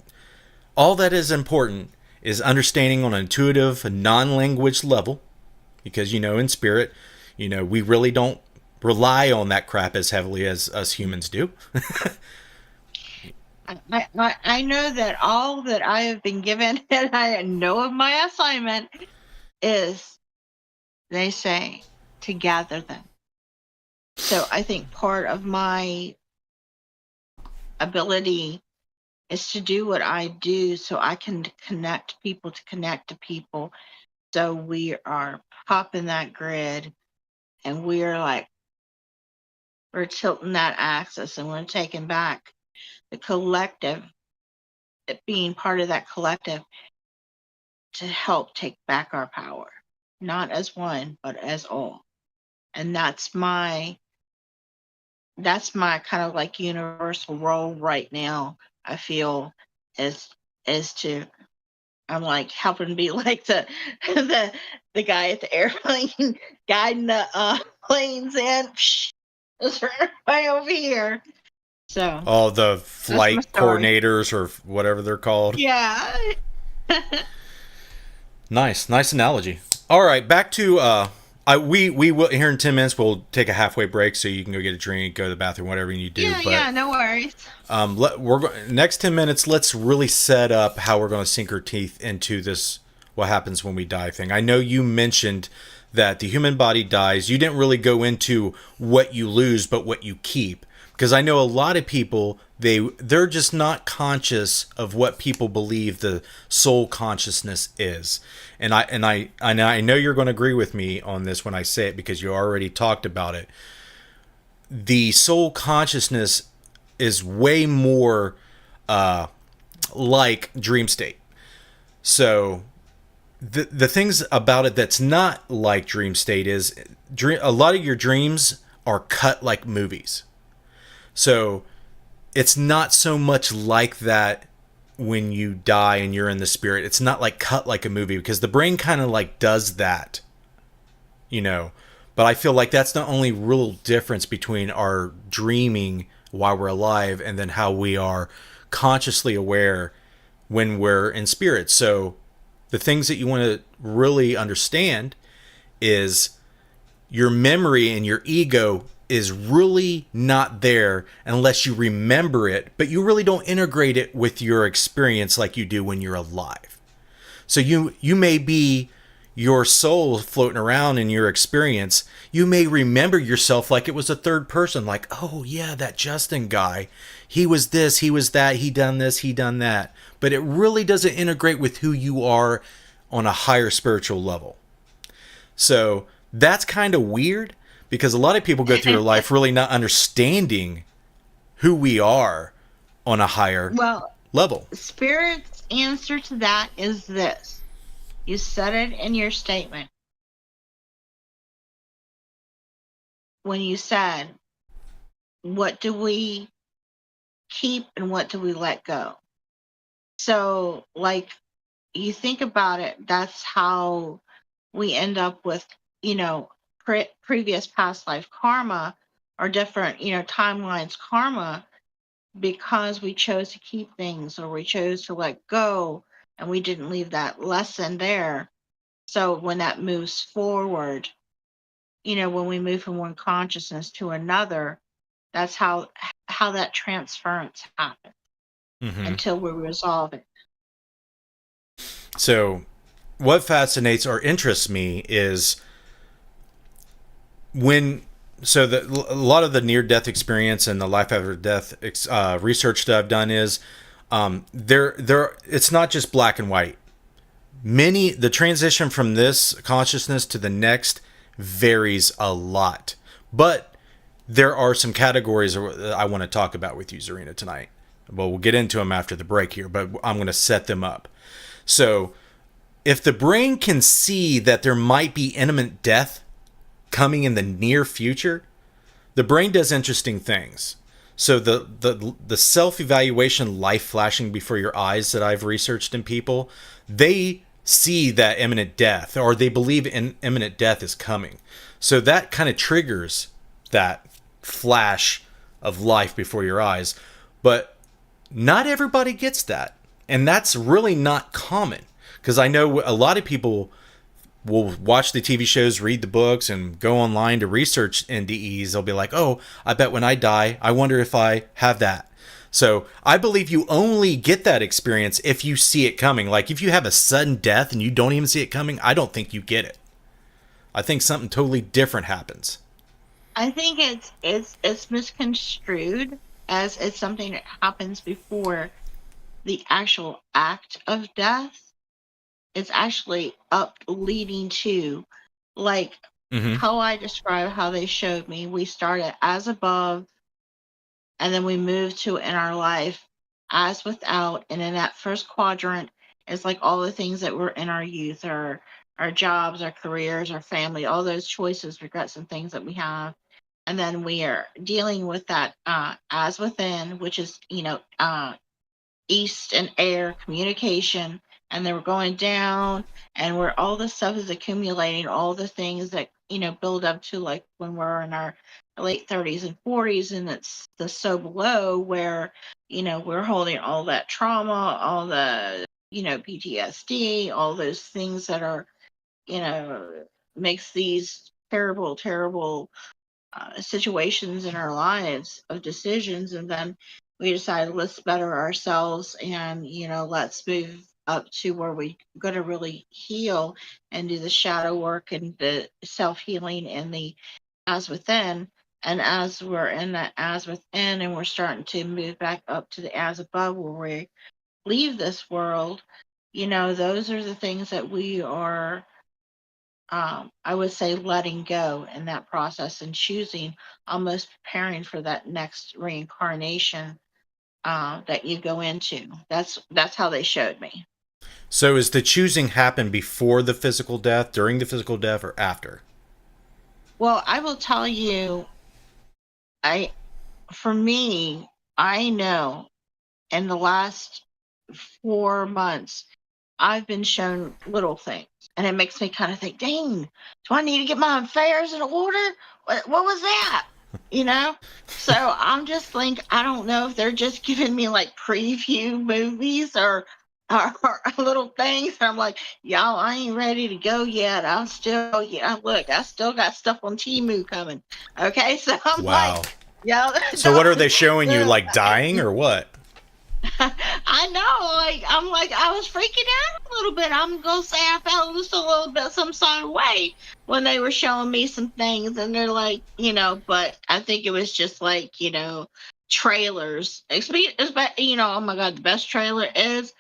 all that is important is understanding on an intuitive, non-language level, because, in spirit, we really don't rely on that crap as heavily as us humans do. I know that all that I have been given and I know of my assignment is, they say, to gather them. So I think part of my ability is to do what I do so I can connect people to connect to people. So we are popping that grid and we're tilting that axis and we're taking back the collective, being part of that collective to help take back our power, not as one, but as all. And that's my kind of like universal role right now. I feel is to, I'm like helping be like the the guy at the airplane guiding the planes in. Just right over here. So All the that's my flight story. coordinators or whatever they're called. Yeah. Nice analogy. All right, back to we will here in 10 minutes. We'll take a halfway break so you can go get a drink, go to the bathroom, whatever you need to do. Yeah, But yeah, no worries. next 10 minutes. Let's really set up how we're going to sink our teeth into this. What happens when we die thing? I know you mentioned that the human body dies. You didn't really go into what you lose, but what you keep. Because I know a lot of people, they're just not conscious of what people believe the soul consciousness is. And I know you're going to agree with me on this when I say it, because you already talked about it. The soul consciousness is way more like dream state. So the things about it that's not like dream state is a lot of your dreams are cut like movies. So it's not so much like that when you die and you're in the spirit. It's not like cut like a movie, because the brain kind of like does that, But I feel like that's the only real difference between our dreaming while we're alive and then how we are consciously aware when we're in spirit. So the things that you want to really understand is your memory and your ego is really not there unless you remember it, but you really don't integrate it with your experience like you do when you're alive. So you may be your soul floating around in your experience. You may remember yourself like it was a third person, like, oh yeah, that Justin guy, he was this, he was that, he done this, he done that. But it really doesn't integrate with who you are on a higher spiritual level. So that's kind of weird, because a lot of people go through their life really not understanding who we are on a higher Well, level. Spirit's answer to that is this. You said it in your statement. When you said, what do we keep and what do we let go? So, like, you think about it, that's how we end up with, you know, previous past life karma or different, you know, timelines karma, because we chose to keep things or we chose to let go and we didn't leave that lesson there. So when that moves forward, you know, when we move from one consciousness to another, that's how that transference happens Mm-hmm. until we resolve it. So, what fascinates or interests me is when a lot of the near death experience and the life after death research that I've done is there it's not just black and white. The transition from this consciousness to the next varies a lot, but there are some categories I want to talk about with you, Zarina, tonight. Well, we'll get into them after the break here, but I'm going to set them up. So, if the brain can see that there might be imminent death coming in the near future, the brain does interesting things. So the self-evaluation life flashing before your eyes that I've researched in people, they see that imminent death, or they believe imminent death is coming. So that kind of triggers that flash of life before your eyes. But not everybody gets that. And that's really not common. Because I know a lot of people will watch the TV shows, read the books, and go online to research NDEs. They'll be like, oh, I bet when I die, I wonder if I have that. So I believe you only get that experience if you see it coming. Like if you have a sudden death and you don't even see it coming, I don't think you get it. I think something totally different happens. I think it's misconstrued as it's something that happens before the actual act of death. It's actually up leading to, like, how I describe how they showed me. We started as above, and then we moved to in our life as without, and in that first quadrant is like all the things that were in our youth, our jobs, our careers, our family, all those choices, regrets, and things that we have. And then we are dealing with that as within, which is, you know, east and air communication. And then we're going down, and where all this stuff is accumulating, all the things that, you know, build up to like when we're in our late 30s and 40s, and it's the so below where, you know, we're holding all that trauma, all the, you know, PTSD, all those things that are, you know, makes these terrible, terrible situations in our lives of decisions. And then we decided, let's better ourselves, and, you know, let's move up to where we're going to really heal and do the shadow work and the self-healing and the as within. And as we're in that as within, and we're starting to move back up to the as above where we leave this world, you know, those are the things that we are, I would say, letting go in that process and choosing, almost preparing for that next reincarnation that you go into. That's how they showed me. So is the choosing happen before the physical death, during the physical death, or after? Well, I will tell you, for me, I know in the last 4 months, I've been shown little things, and it makes me kind of think, dang, do I need to get my affairs in order? What was that? You know? So I'm just like, I don't know if they're just giving me like preview movies or little things. I'm like, y'all, I ain't ready to go yet. I'm still, yeah, look, I still got stuff on Temu coming. Okay, so I'm Wow. like, y'all. So what are they showing you, like dying or what? I know, like, I'm like, I was freaking out a little bit. I'm gonna say I felt just a little bit some sort of way when they were showing me some things, and they're like, you know, but I think it was just like, you know, trailers. You know, oh my god, the best trailer is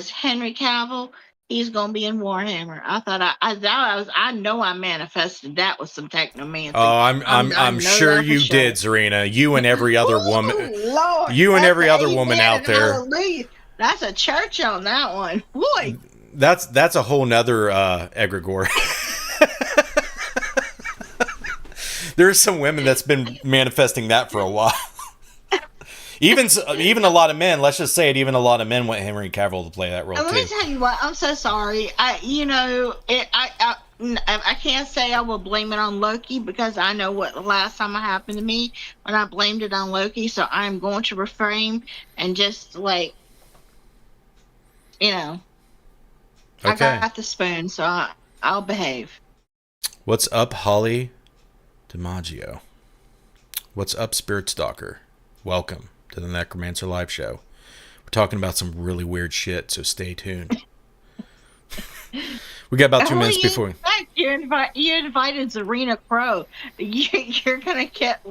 Henry Cavill. He's gonna be in Warhammer. I thought I know I manifested that with some technomancy. Oh, I'm sure you did, Zarina. You and every other woman. Lord, you and every other amen woman out there. Hallelujah. That's a church on that one. Boy. That's a whole nother egregore. There's some women that's been manifesting that for a while. even a lot of men. Let's just say it. Even a lot of men want Henry Cavill to play that role Let too. me tell you what. I'm so sorry. I can't say I will blame it on Loki because I know what the last time it happened to me when I blamed it on Loki. So I'm going to refrain and just I Okay. got the spoon, so I'll behave. What's up, Holly DiMaggio? What's up, Spirit Stalker? Welcome to the Necromancer Live Show. We're talking about some really weird shit, so stay tuned. We got about 2 minutes before. You invited Zarina Crow. You're gonna get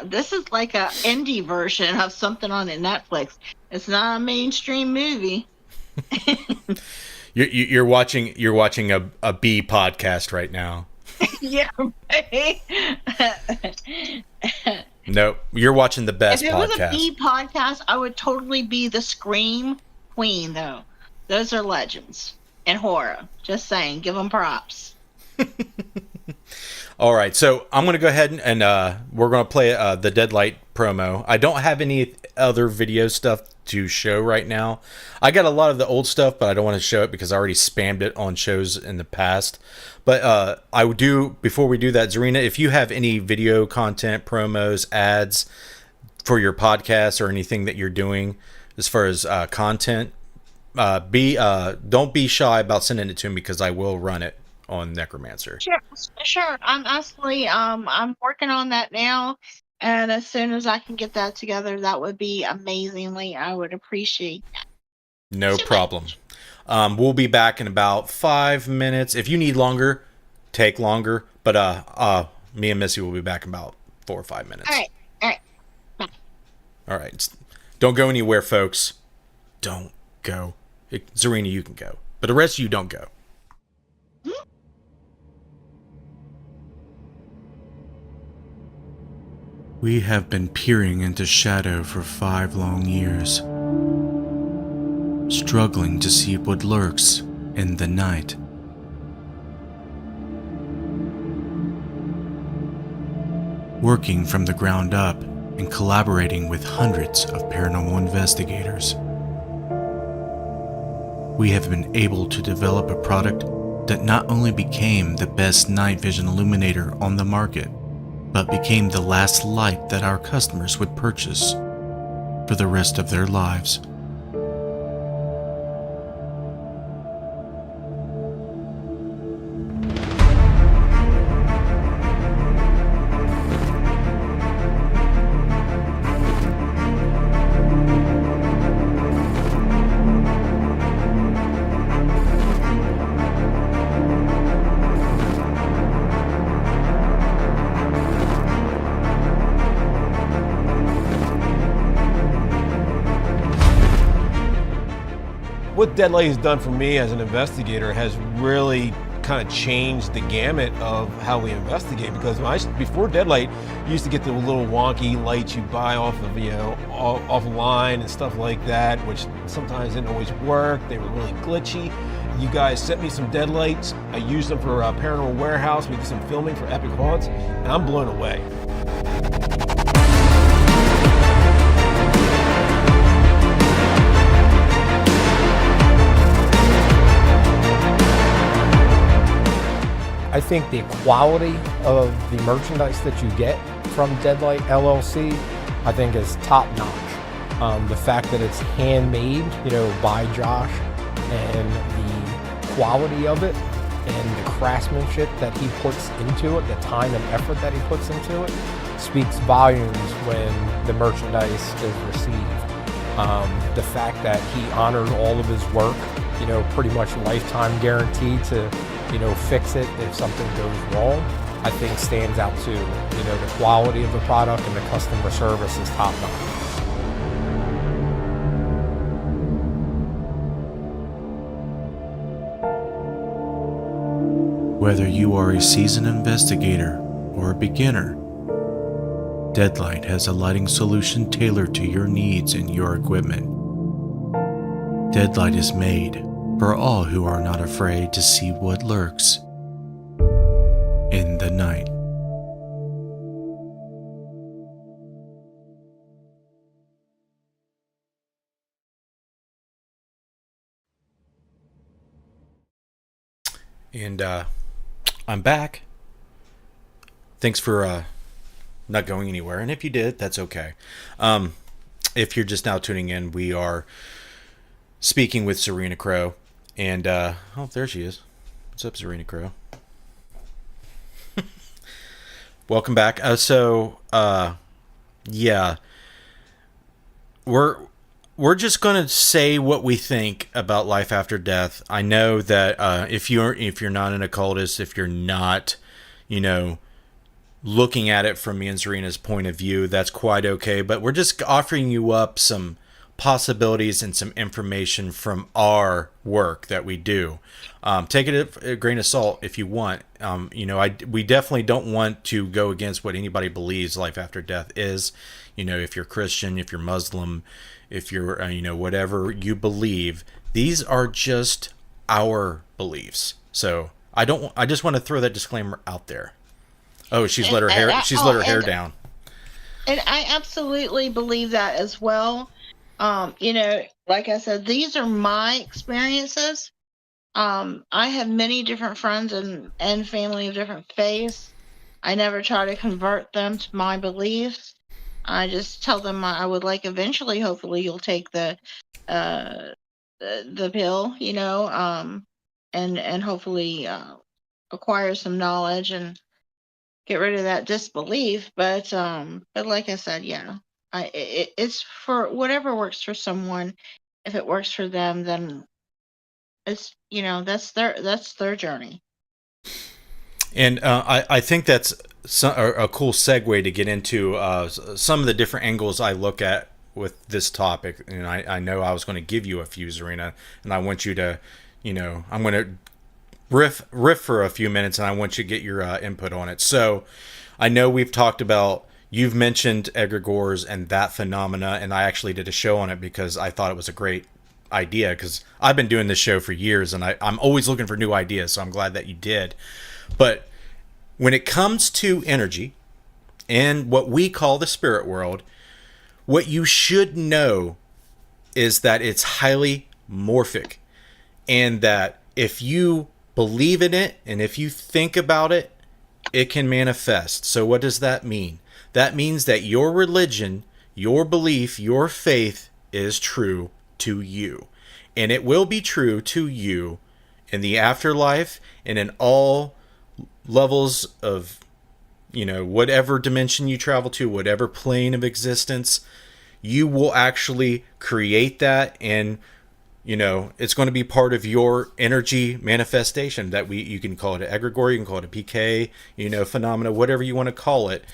this is like a indie version of something on Netflix. It's not a mainstream movie. You're watching a B podcast right now. Yeah. Right? No, you're watching the best podcast. If it was a B podcast, I would totally be the Scream Queen, though. Those are legends in horror. Just saying, give them props. All right, so I'm going to go ahead and we're going to play the Deadlight promo. I don't have any other video stuff to show right now. I got a lot of the old stuff, but I don't want to show it because I already spammed it on shows in the past. But I would do, before we do that, Zarina, if you have any video content, promos, ads for your podcast or anything that you're doing as far as content, don't be shy about sending it to me because I will run it on Necromancer. Sure. I'm working on that now, and as soon as I can get that together, that would be amazingly. I would appreciate that. No problem. We'll be back in about 5 minutes. If you need longer, take longer. But me and Missy will be back in about 4 or 5 minutes. All right. Bye. All right. Don't go anywhere, folks. Don't go. Zarina, you can go. But the rest of you don't go. We have been peering into shadow for 5 long years, struggling to see what lurks in the night. Working from the ground up and collaborating with hundreds of paranormal investigators, we have been able to develop a product that not only became the best night vision illuminator on the market, but became the last light that our customers would purchase for the rest of their lives. What Deadlight has done for me as an investigator has really kind of changed the gamut of how we investigate, because before Deadlight, you used to get the little wonky lights you buy off of offline and stuff like that, which sometimes didn't always work. They were really glitchy. You guys sent me some Deadlights. I used them for Paranormal Warehouse. We did some filming for Epic Haunts, and I'm blown away. I think the quality of the merchandise that you get from Deadlight LLC, I think is top notch. The fact that it's handmade, by Josh, and the quality of it, and the craftsmanship that he puts into it, the time and effort that he puts into it, speaks volumes when the merchandise is received. The fact that he honors all of his work, pretty much lifetime guarantee to fix it if something goes wrong, I think stands out too. The quality of the product and the customer service is top notch. Whether you are a seasoned investigator or a beginner, Deadlight has a lighting solution tailored to your needs and your equipment. Deadlight is made for all who are not afraid to see what lurks in the night. And I'm back. Thanks for not going anywhere. And if you did, that's okay. If you're just now tuning in, we are speaking with Zarina Crow. And, oh, there she is. What's up, Zarina Crow? Welcome back. Yeah. We're just going to say what we think about life after death. I know that if you're not an occultist, if you're not, looking at it from me and Zarina's point of view, that's quite okay. But we're just offering you up some possibilities and some information from our work that we do. Take it a grain of salt if you want. We definitely don't want to go against what anybody believes life after death is. If you're Christian, if you're Muslim, if you're, whatever you believe, these are just our beliefs. So I just want to throw that disclaimer out there. Oh, she's let her hair down. And I absolutely believe that as well. Like I said, these are my experiences. I have many different friends and family of different faiths. I never try to convert them to my beliefs. I just tell them I would like eventually, hopefully, you'll take the pill, and hopefully acquire some knowledge and get rid of that disbelief. But like I said, yeah, it's for whatever works for someone. If it works for them, then it's that's their journey. And I think that's a cool segue to get into some of the different angles I look at with this topic. And I know I was going to give you a few, Zarina, and I want you to, I'm going to riff for a few minutes, and I want you to get your input on it. So I know we've talked about, you've mentioned egregores and that phenomena, and I actually did a show on it because I thought it was a great idea, because I've been doing this show for years, and I'm always looking for new ideas, so I'm glad that you did. But when it comes to energy and what we call the spirit world, what you should know is that it's highly morphic, and that if you believe in it and if you think about it, it can manifest. So what does that mean? That means that your religion, your belief, your faith is true to you. And it will be true to you in the afterlife and in all levels of, whatever dimension you travel to, whatever plane of existence, you will actually create that, and it's going to be part of your energy manifestation that you can call it an egregore, you can call it a PK, phenomena, whatever you want to call it.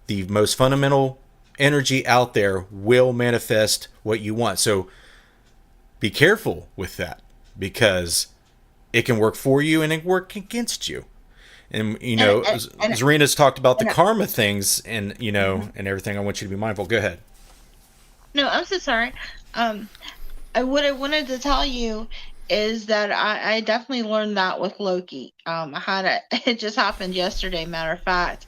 The most fundamental energy out there will manifest what you want. So be careful with that, because it can work for you and it can work against you. And Zarina's talked about the karma things and and everything. I want you to be mindful. Go ahead. No, I'm so sorry. What I wanted to tell you is that I definitely learned that with Loki. It just happened yesterday, matter of fact.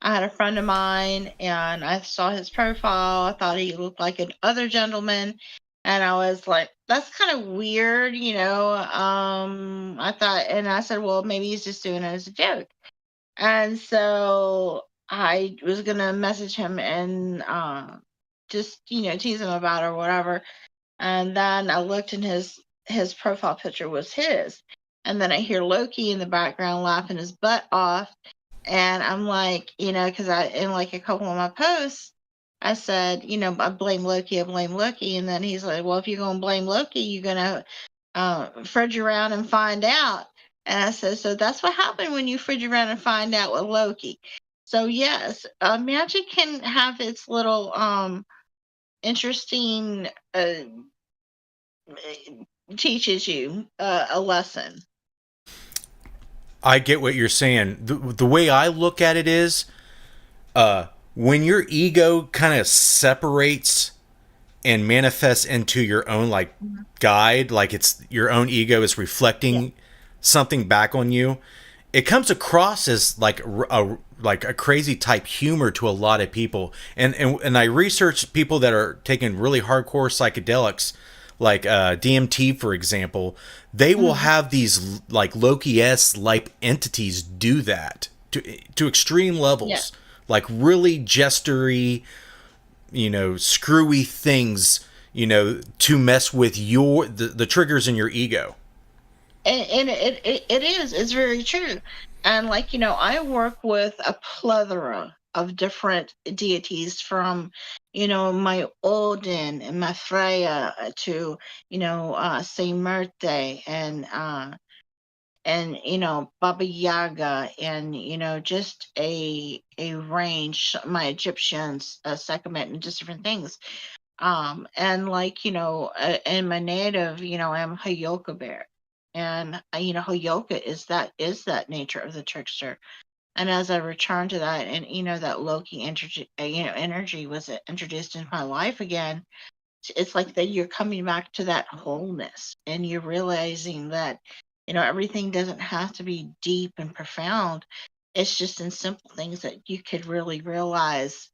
I had a friend of mine, and I saw his profile. I thought he looked like an other gentleman, and I was like, that's kind of weird, I thought, and I said, well, maybe he's just doing it as a joke. And so I was going to message him and just, tease him about it or whatever. And then I looked, and his profile picture was his. And then I hear Loki in the background laughing his butt off. And I'm like, because in like a couple of my posts, I said, I blame Loki. And then he's like, well, if you're going to blame Loki, you're going to fridge around and find out. And I said, so that's what happened when you fridge around and find out with Loki. So yes, magic can have its little interesting, teaches you a lesson. I get what you're saying. The way I look at it is, when your ego kind of separates and manifests into your own guide, like it's your own ego is reflecting something back on you, it comes across as like a crazy type humor to a lot of people. And I researched people that are taking really hardcore psychedelics, like DMT, for example, they will have these like Loki-esque like entities do that to extreme levels, Yeah. like really jestery, screwy things, to mess with the triggers in your ego. And it's very true. And like, I work with a plethora of different deities, from my Odin and my Freya to Saint Merte and Baba Yaga, and just a range, my Egyptians, Sekhmet, and just different things. And like in my native, I'm Hayoka bear, and Hayoka is that nature of the trickster. And as I return to that, and that Loki energy was introduced into my life again, it's like that you're coming back to that wholeness, and you're realizing that everything doesn't have to be deep and profound. It's just in simple things that you could really realize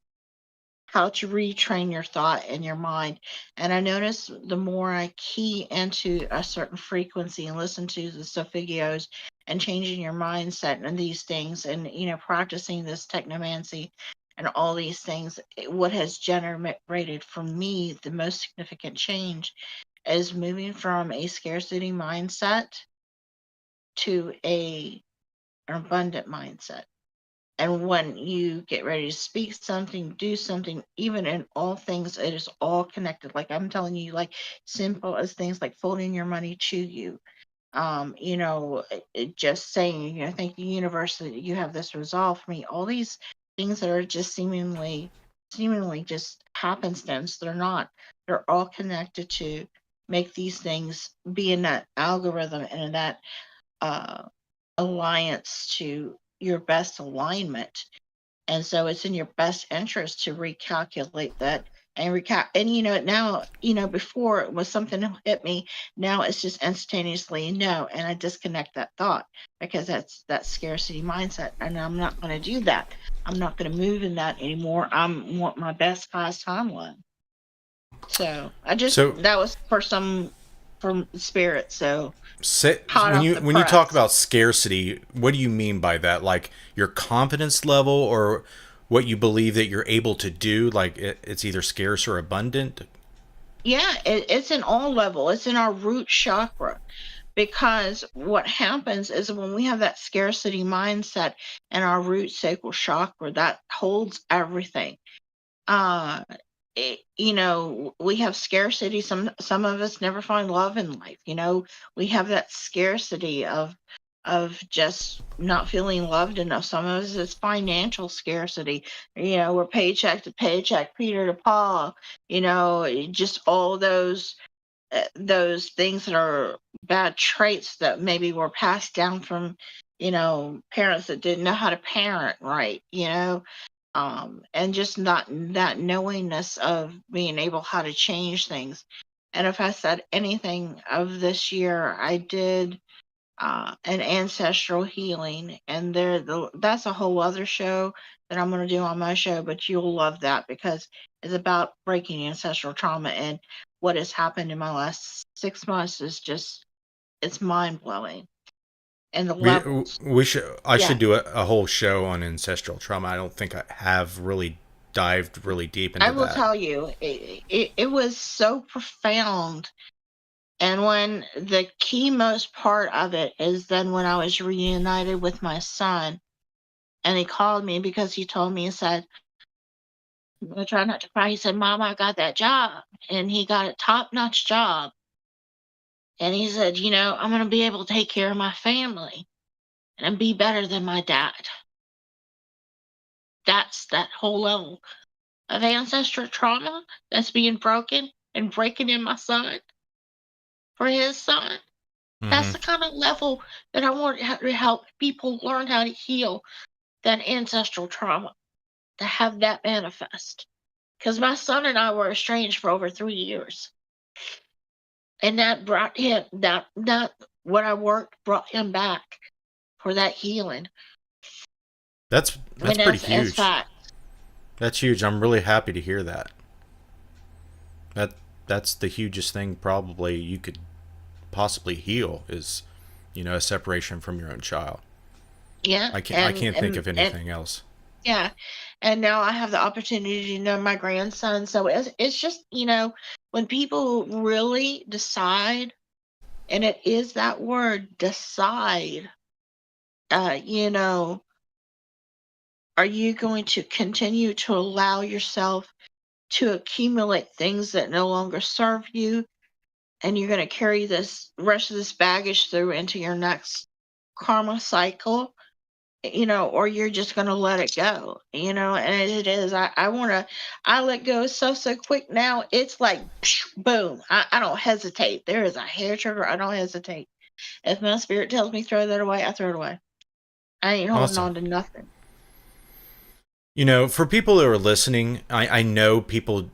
how to retrain your thought and your mind. And I notice the more I key into a certain frequency and listen to the sophigios and changing your mindset and these things, and practicing this technomancy and all these things, what has generated for me the most significant change is moving from a scarcity mindset to an abundant mindset. And when you get ready to speak something, do something, even in all things, it is all connected. Like I'm telling you, like simple as things like folding your money to you. Just saying, thank you, universe, that you have this resolved for me. All these things that are just seemingly just happenstance, they're not. They're all connected to make these things be in that algorithm and in that uh, alliance to your best alignment. And so it's in your best interest to recalculate that and now, before it was something hit me, now it's just instantaneously no, and I disconnect that thought, because that's that scarcity mindset, and I'm not going to do that. I'm not going to move in that anymore. I want my best class timeline. So that was from spirit. So hot When off you the when you talk press. about scarcity, what do you mean by that? Like your confidence level, or what you believe that you're able to do? Like it's either scarce or abundant. Yeah, it's in all level. It's in our root chakra, because what happens is when we have that scarcity mindset in our root sacral chakra, that holds everything. Uh, we have scarcity. Some of us never find love in life. We have that scarcity of just not feeling loved enough. Some of us, it's financial scarcity. We're paycheck to paycheck, Peter to Paul. Just all those things that are bad traits that maybe were passed down from parents that didn't know how to parent right. And just not that knowingness of being able how to change things. And if I said anything of this year, I did an ancestral healing, and that's a whole other show that I'm going to do on my show, but you'll love that, because it's about breaking ancestral trauma, and what has happened in my last 6 months is just, it's mind-blowing. And the We levels. we should I Yeah. should do a whole show on ancestral trauma. I don't think I have really dived really deep I into will that. tell you, it was so profound. And when the key most part of it is then when I was reunited with my son, and he called me because he told me, he said, I try not to cry. He said, Mom, I got that job. And he got a top notch job. And he said, I'm going to be able to take care of my family and be better than my dad. That's that whole level of ancestral trauma that's being broken and breaking in my son for his son. That's Hmm. the kind of level that I want to help people learn how to heal that ancestral trauma, to have that manifest. Because my son and I were estranged for over 3 years. And that brought him, that what I worked brought him back for that healing. I That's mean, pretty as huge. fact. That's huge. I'm really happy to hear that. That that's the hugest thing probably you could possibly heal is, a separation from your own child. Yeah. I can't think of anything else. Yeah. And now I have the opportunity to know my grandson. So it's just, when people really decide, and it is that word, decide, are you going to continue to allow yourself to accumulate things that no longer serve you? And you're going to carry this rest of this baggage through into your next karma cycle, or you're just going to let it go, and it is. I let go so quick now. It's like, boom. I don't hesitate. There is a hair trigger. I don't hesitate. If my spirit tells me throw that away, I throw it away. I ain't holding Awesome. on to nothing. For people who are listening, I know people,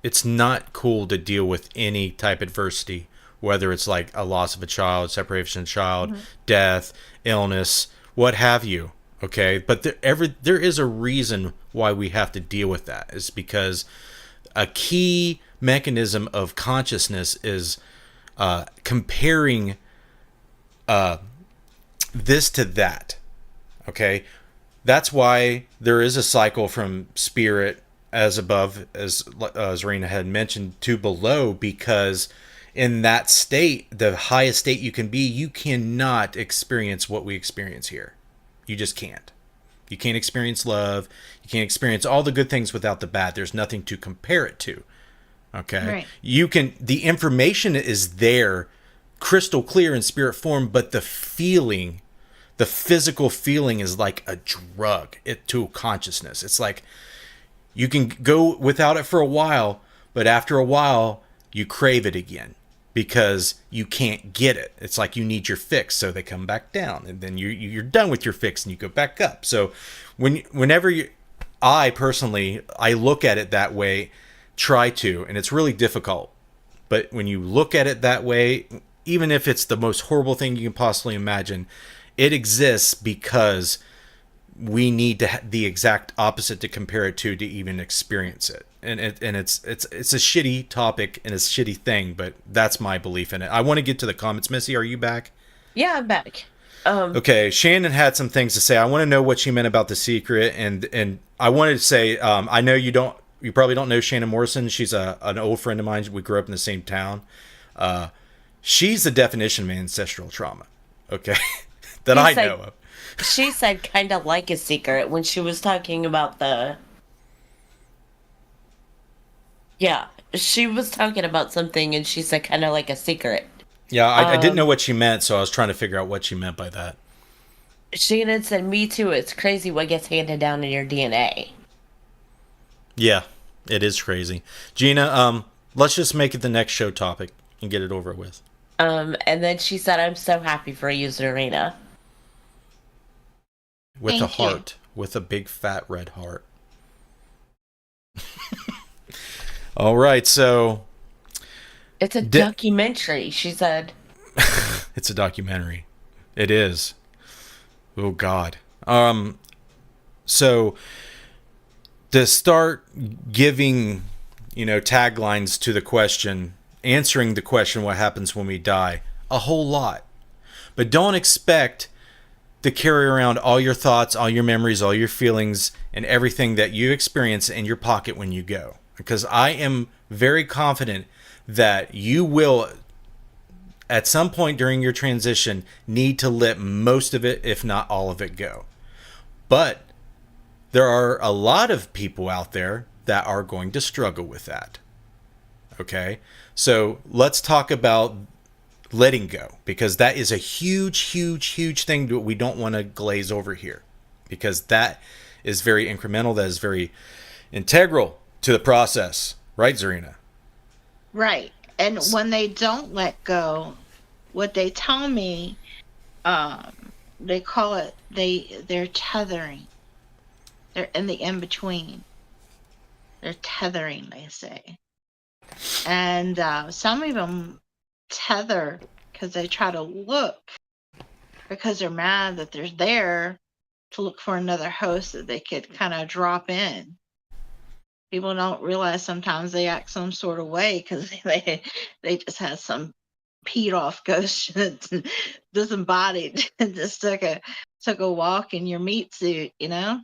it's not cool to deal with any type of adversity, whether it's like a loss of a child, separation of a child, death, illness, what have you. Okay. But there is a reason why we have to deal with that. It's because a key mechanism of consciousness is comparing this to that. Okay. That's why there is a cycle from spirit as above, as Zarina had mentioned, to below, because in that state, the highest state you can be, you cannot experience what we experience here. You just can't. You can't experience love. You can't experience all the good things without the bad. There's nothing to compare it to. Okay. Right. The information is there, crystal clear in spirit form, but the physical feeling is like a drug to consciousness. It's like you can go without it for a while, but after a while you crave it again because you can't get it. It's like you need your fix, so they come back down, and then you're done with your fix and you go back up. So whenever I personally look at it that way, and it's really difficult, but when you look at it that way, even if it's the most horrible thing you can possibly imagine, it exists because we need the exact opposite to compare it to even experience it. And it's a shitty topic and it's a shitty thing, but that's my belief in it. I want to get to the comments. Missy, are you back? Yeah, I'm back. Okay, Shannon had some things to say. I want to know what she meant about The Secret, and I wanted to say, I know you probably don't know Shannon Morrison. She's an old friend of mine. We grew up in the same town. She's the definition of ancestral trauma. Okay. That I know of. She said kind of like a secret when she was talking about she was talking about something and she said kind of like a secret. Yeah, I didn't know what she meant, so I was trying to figure out what she meant by that. Shannon said, me too, it's crazy what gets handed down in your DNA. Yeah, it is crazy. Gina, let's just make it the next show topic and get it over with. And then she said, I'm so happy for you, Zarina. With Thank a heart. you. With a big fat red heart. All right, so... It's a documentary, she said. It's a documentary. It is. Oh, God. So, to start giving, taglines to the question, answering the question, what happens when we die? A whole lot. But don't expect to carry around all your thoughts, all your memories, all your feelings, and everything that you experience in your pocket when you go. Because I am very confident that you will, at some point during your transition, need to let most of it, if not all of it, go. But there are a lot of people out there that are going to struggle with that. Okay? So let's talk about letting go, because that is a huge thing that we don't want to glaze over here, because that is very incremental, that is very integral to the process, right, Zarina? Right. And when they don't let go, what they tell me, they call it, they're tethering. They're in the in-between. They're tethering, they say. And some of them tether because they try to look, because they're mad that they're there, to look for another host that they could kind of drop in. People don't realize sometimes they act some sort of way because they just had some peed off ghost disembodied and just took a walk in your meat suit, you know?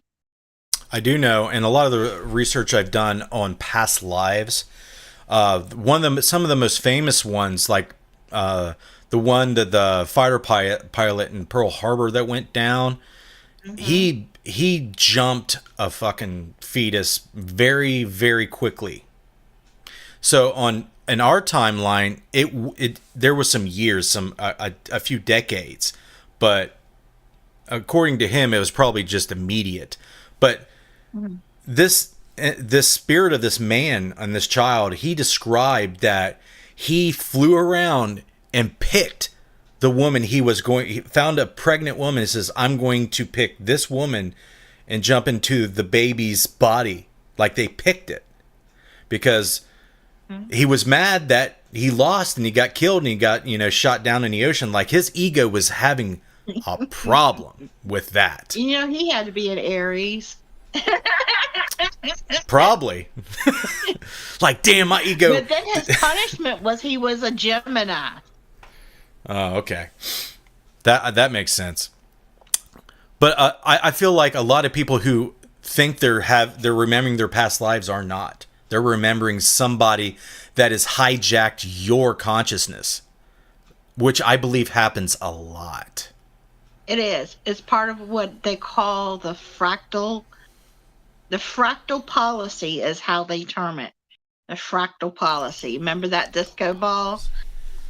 I do know, and a lot of the research I've done on past lives, some of the most famous ones, like the one that the fighter pilot in Pearl Harbor that went down, he jumped a fucking fetus very, very quickly. So in our timeline, it there was some years, a few decades, but according to him, it was probably just immediate. But this spirit of this man and this child, he described that he flew around and picked the woman he found a pregnant woman and says, I'm going to pick this woman and jump into the baby's body. Like they picked it because he was mad that he lost and he got killed and he got, shot down in the ocean. Like his ego was having a problem with that. You know, he had to be an Aries. Probably. Like, damn, my ego. But then his punishment was he was a Gemini. Oh, okay. That makes sense. But I feel like a lot of people who think they're remembering their past lives are not. They're remembering somebody that has hijacked your consciousness, which I believe happens a lot. It is. It's part of what they call the fractal. The fractal policy is how they term it. The fractal policy. Remember that disco ball?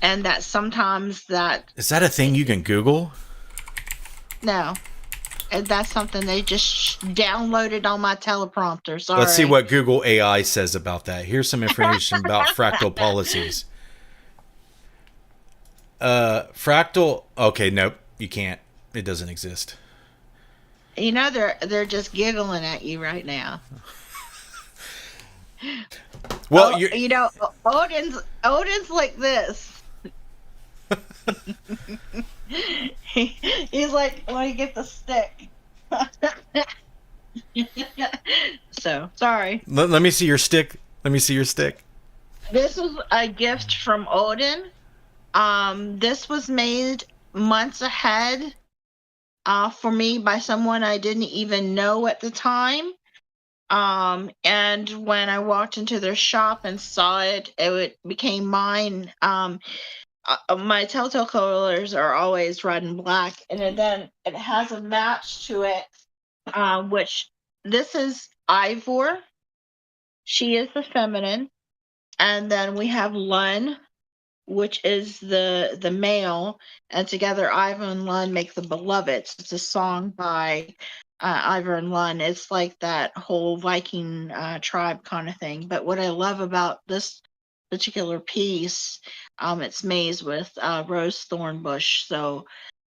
And that sometimes that... Is that a thing you can Google? No. And that's something they just downloaded on my teleprompter. Sorry. Let's see what Google AI says about that. Here's some information about fractal policies. Fractal... Okay, nope. You can't. It doesn't exist. You know, they're just giggling at you right now. Well, you know, Odin's like this. He's like, let me get the stick. So sorry. Let me see your stick. Let me see your stick. This was a gift from Odin. This was made months ahead for me by someone I didn't even know at the time. And when I walked into their shop and saw it, it became mine. My telltale colors are always red and black, and then it has a match to it, which this is Ivor. She is the feminine, and then we have Lun, which is the male, and together Ivor and Lun make the Beloveds. It's a song by Ivor and Lun. It's like that whole Viking tribe kind of thing. But what I love about this particular piece, it's made with rose thorn bush. So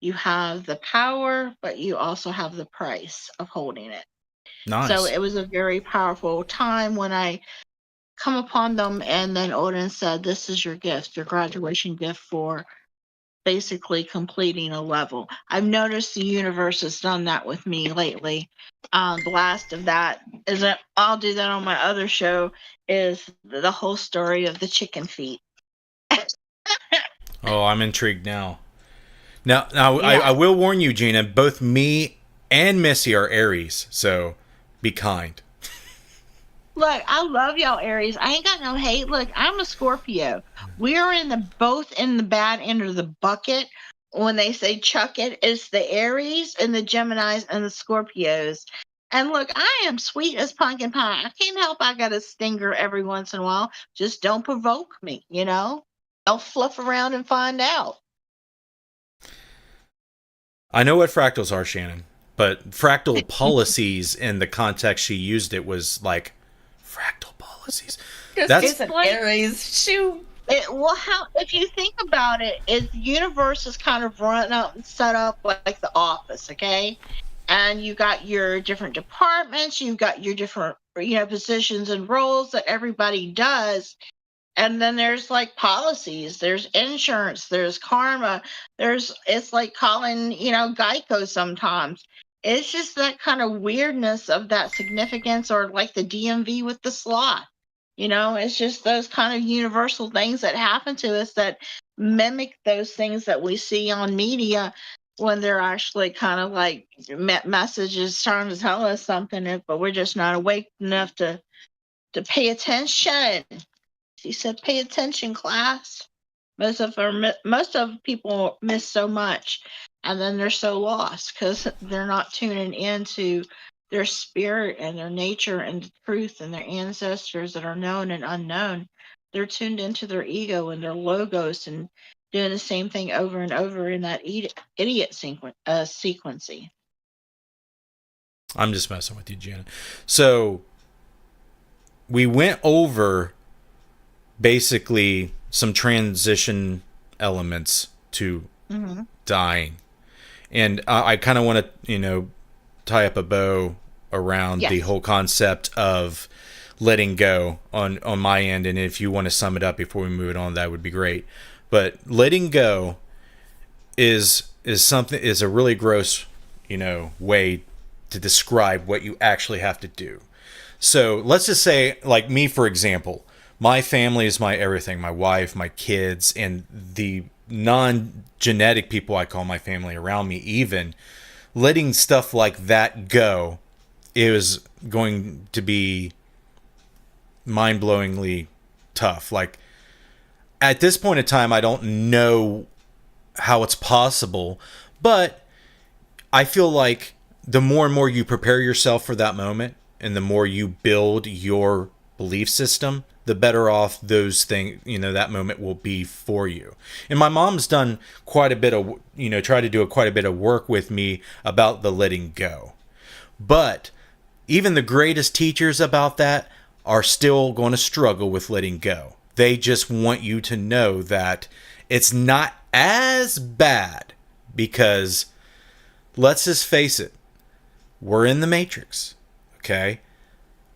you have the power, but you also have the price of holding it. Nice. So it was a very powerful time when I come upon them, and then Odin said, this is your gift, your graduation gift for basically completing a level. I've noticed the universe has done that with me lately. The last of that is that I'll do that on my other show, is the whole story of the chicken feet. Oh, I'm intrigued now. Now, yeah. I will warn you, Gina, both me and Missy are Aries, so be kind. Look, I love y'all Aries. I ain't got no hate. Look, I'm a Scorpio. We are both in the bad end of the bucket. When they say chuck it, it's the Aries and the Geminis and the Scorpios. And look, I am sweet as pumpkin pie. I can't help I got a stinger every once in a while. Just don't provoke me, you know? Don't fluff around and find out. I know what fractals are, Shannon, but fractal policies in the context she used it was like fractal policies. That's an Aries shoe. If you think about it, the universe is kind of run up and set up like the office, okay? And you got your different departments, you've got your different, positions and roles that everybody does. And then there's like policies, there's insurance, there's karma, it's like calling, Geico sometimes. it's just that kind of weirdness of that significance, or like the DMV with the sloth. It's just those kind of universal things that happen to us that mimic those things that we see on media when they're actually kind of like messages trying to tell us something, but we're just not awake enough to pay attention. She said, "Pay attention, class." Most of people miss so much, and then they're so lost because they're not tuning into their spirit and their nature and the truth and their ancestors that are known and unknown. They're tuned into their ego and their logos and doing the same thing over and over in that idiot sequencing. I'm just messing with you, Jana. So we went over basically some transition elements to dying, and I kind of want to tie up a bow around the whole concept of letting go on my end, and if you want to sum it up before we move it on, that would be great. But letting go is a really gross way to describe what you actually have to do. So let's just say, like me, for example, my family is my everything, my wife, my kids, and the non-genetic people I call my family around me. Even letting stuff like that go is going to be mind-blowingly tough. Like, at this point in time, I don't know how it's possible, but I feel like the more and more you prepare yourself for that moment, and the more you build your belief system, the better off those things, that moment will be for you. And my mom's done quite a bit of, try to do quite a bit of work with me about the letting go. But even the greatest teachers about that are still going to struggle with letting go. They just want you to know that it's not as bad, because let's just face it, we're in the Matrix, okay?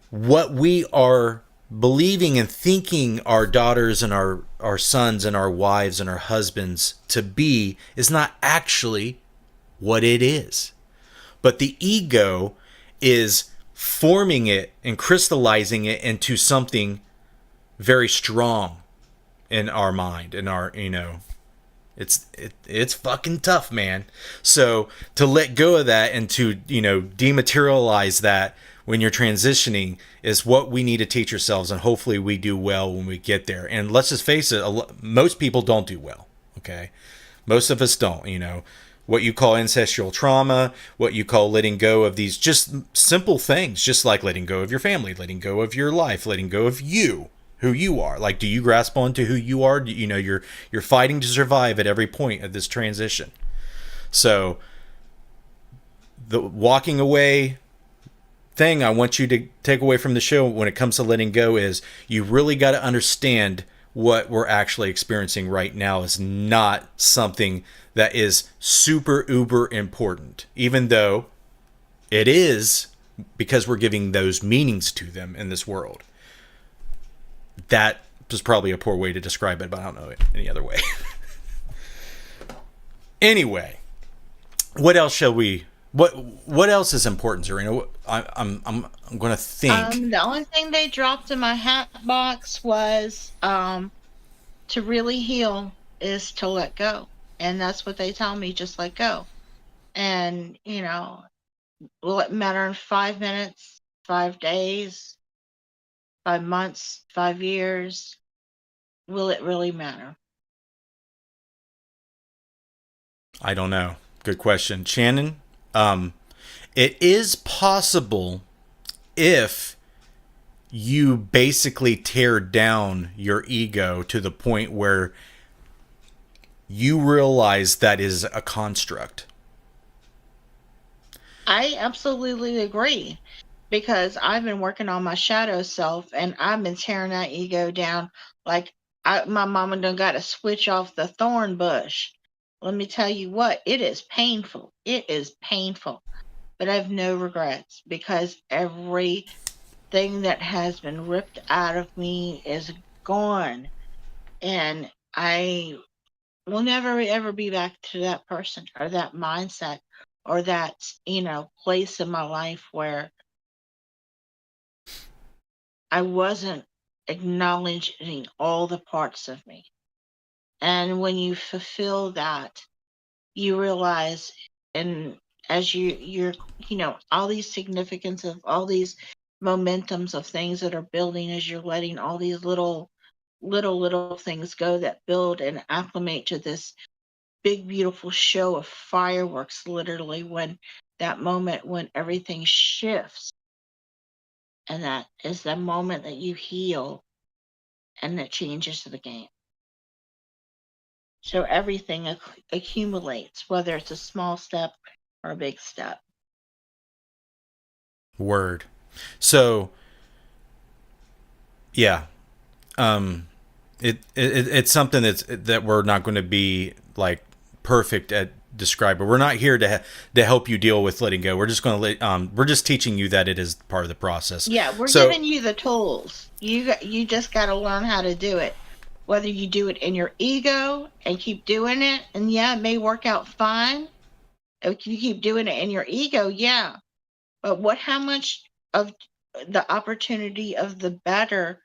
What we are believing and thinking our daughters and our sons and our wives and our husbands to be is not actually what it is. But the ego is forming it and crystallizing it into something very strong in our mind, in our, it's fucking tough, man. So to let go of that and to, dematerialize that when you're transitioning is what we need to teach ourselves, and hopefully we do well when we get there. And let's just face it, most people don't do well, okay? Most of us don't, what you call ancestral trauma, what you call letting go of these just simple things, just like letting go of your family, letting go of your life, letting go of you, who you are. Like, do you grasp onto who you are? You're fighting to survive at every point of this transition. So the walking away thing I want you to take away from the show when it comes to letting go is you really got to understand what we're actually experiencing right now is not something that is super uber important, even though it is, because we're giving those meanings to them in this world. That was probably a poor way to describe it, but I don't know any other way. Anyway, what else shall we? What else is important, Zarina? I'm going to think. The only thing they dropped in my hat box was to really heal is to let go, and that's what they tell me: just let go. And will it matter in 5 minutes, 5 days, 5 months, 5 years? Will it really matter? I don't know. Good question, Shannon. It is possible if you basically tear down your ego to the point where you realize that is a construct. I absolutely agree, because I've been working on my shadow self, and I've been tearing that ego down. Like, my mama done got to switch off the thorn bush. Let me tell you what, it is painful. It is painful. But I have no regrets, because everything that has been ripped out of me is gone. And I will never ever be back to that person or that mindset or that, place in my life where I wasn't acknowledging all the parts of me. And when you fulfill that, you realize, and as you're, all these significance of all these momentums of things that are building, as you're letting all these little things go that build and acclimate to this big beautiful show of fireworks, literally, when that moment when everything shifts, and that is the moment that you heal and it changes the game. So everything accumulates, whether it's a small step or a big step. Word. So, yeah, it's something that we're not going to be like perfect at describing. We're not here to help you deal with letting go. We're just going to we're just teaching you that it is part of the process. Yeah, we're So, giving you the tools. You just got to learn how to do it. Whether you do it in your ego and keep doing it, and yeah, it may work out fine. If you keep doing it in your ego, yeah. But how much of the opportunity of the better,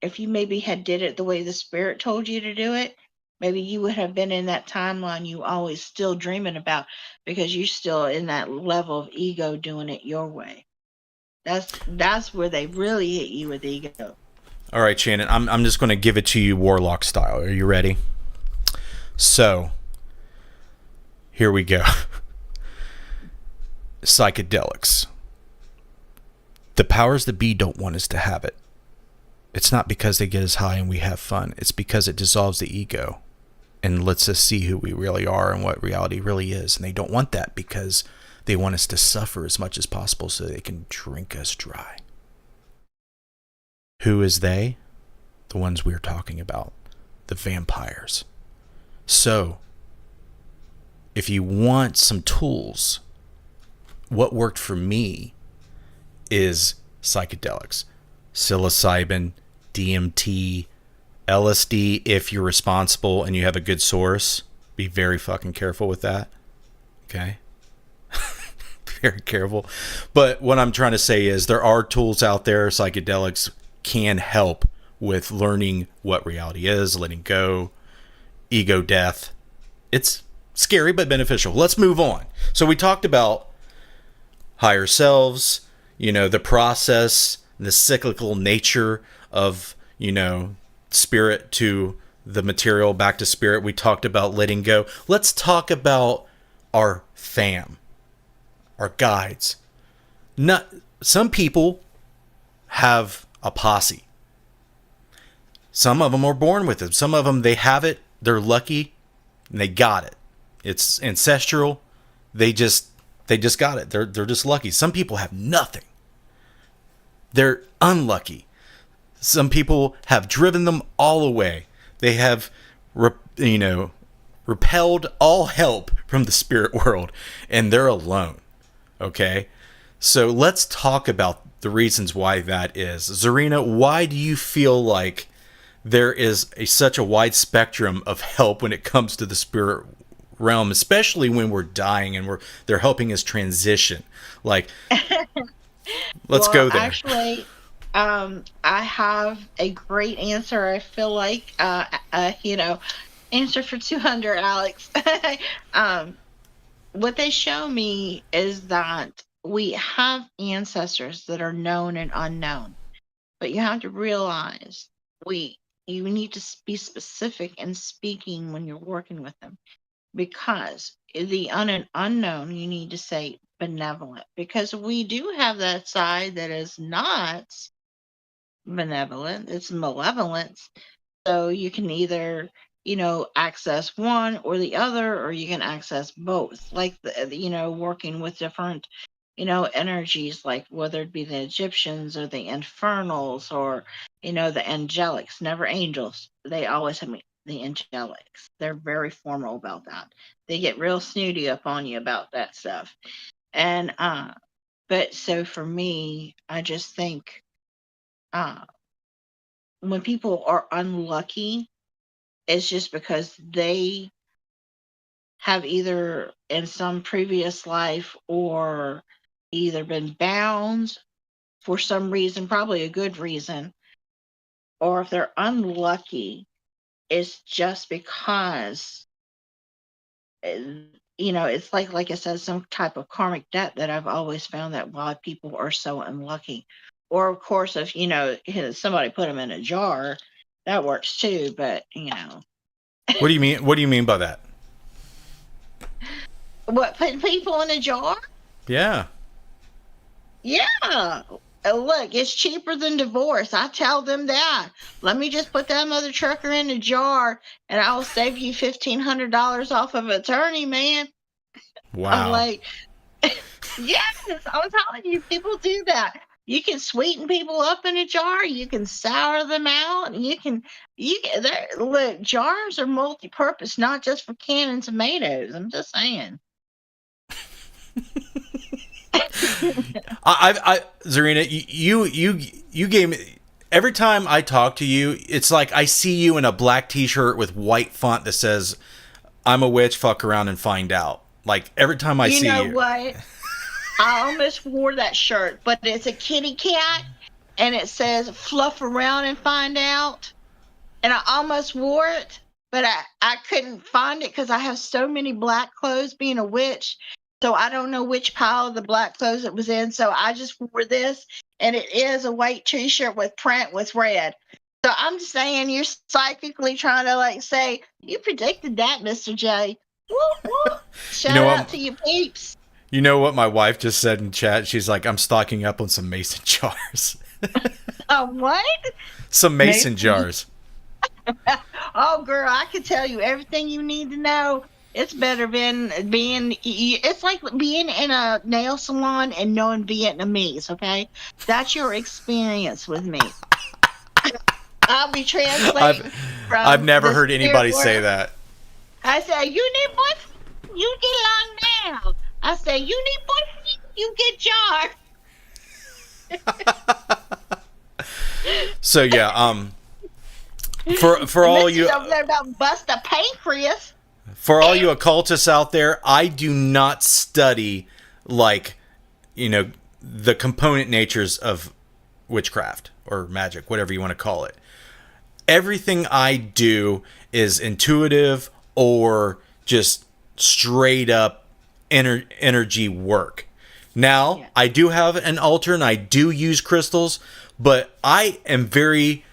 if you maybe had did it the way the spirit told you to do it, maybe you would have been in that timeline you always still dreaming about, because you're still in that level of ego doing it your way. That's where they really hit you with ego. all right, Shannon, I'm just going to give it to you warlock style. Are you ready? So, here we go. Psychedelics. The powers that be don't want us to have it. It's not because they get us high and we have fun. It's because it dissolves the ego and lets us see who we really are and what reality really is. And they don't want that because they want us to suffer as much as possible so they can drink us dry. Who is they? The ones we're talking about. The vampires. So, if you want some tools, what worked for me is psychedelics. Psilocybin, DMT, LSD, if you're responsible and you have a good source. Be very fucking careful with that. Okay? Very careful. But what I'm trying to say is there are tools out there. Psychedelics can help with learning what reality is, letting go, ego death. It's scary but beneficial. Let's move on. So we talked about higher selves, the process, the cyclical nature of, spirit to the material, back to spirit. We talked about letting go. Let's talk about our fam, our guides. Some people have a posse. Some of them are born with it. Some of them, they have it. They're lucky and they got it. It's ancestral. They just got it. They're just lucky. Some people have nothing. They're unlucky. Some people have driven them all away. They have, repelled all help from the spirit world, and they're alone. Okay? So let's talk about the reasons why that is. Zarina, why do you feel like there is such a wide spectrum of help when it comes to the spirit realm, especially when we're dying and they're helping us transition? Like, let's go there. Actually, I have a great answer. I feel like, answer for 200, Alex. What they show me is that we have ancestors that are known and unknown, but you have to realize you need to be specific in speaking when you're working with them, because the unknown, you need to say benevolent, because we do have that side that is not benevolent, it's malevolence. So you can either, access one or the other, or you can access both. Like, working with different, energies, like whether it be the Egyptians or the infernals or, the angelics, never angels. They always have the angelics. They're very formal about that. They get real snooty up on you about that stuff. And, but so for me, I just think, when people are unlucky, it's just because they have either in some previous life or either been bound for some reason, probably a good reason, or if they're unlucky, it's just because, uh, it's like I said, some type of karmic debt that I've always found that why people are so unlucky. Or, of course, if, somebody put them in a jar, that works too, but, What do you mean? What do you mean by that? What, putting people in a jar? Yeah. Yeah. Look, it's cheaper than divorce. I tell them that. Let me just put that mother trucker in a jar and I'll save you $1,500 off of attorney, man. I'm Wow. like, yes, I'm telling you, people do that. You can sweeten people up in a jar. You can sour them out. Look, jars are multi-purpose, not just for canning tomatoes. I'm just saying. Zarina, you gave me, every time I talk to you, it's like I see you in a black t-shirt with white font that says, "I'm a witch, fuck around and find out." Like every time I see you. You know what? I almost wore that shirt, but it's a kitty cat and it says "fluff around and find out." And I almost wore it, but I couldn't find it because I have so many black clothes being a witch. So I don't know which pile of the black clothes it was in. So I just wore this, and it is a white t-shirt with print with red. So I'm just saying, you're psychically trying to say, you predicted that, Mr. J. Woo, woo. Shout out to you peeps. You know what my wife just said in chat? She's like, "I'm stocking up on some mason jars." What? Some mason jars. Oh, girl, I can tell you everything you need to know. It's better than it's like being in a nail salon and knowing Vietnamese, okay? That's your experience with me. I'll be translating I've never heard anybody say that. I say, you need boy, you get long now. I say, you need boy, you get jar. So yeah, for all you over there about bust a pancreas. For all you occultists out there, I do not study the component natures of witchcraft or magic, whatever you want to call it. Everything I do is intuitive or just straight up energy work. Now, yeah. I do have an altar and I do use crystals, but I am very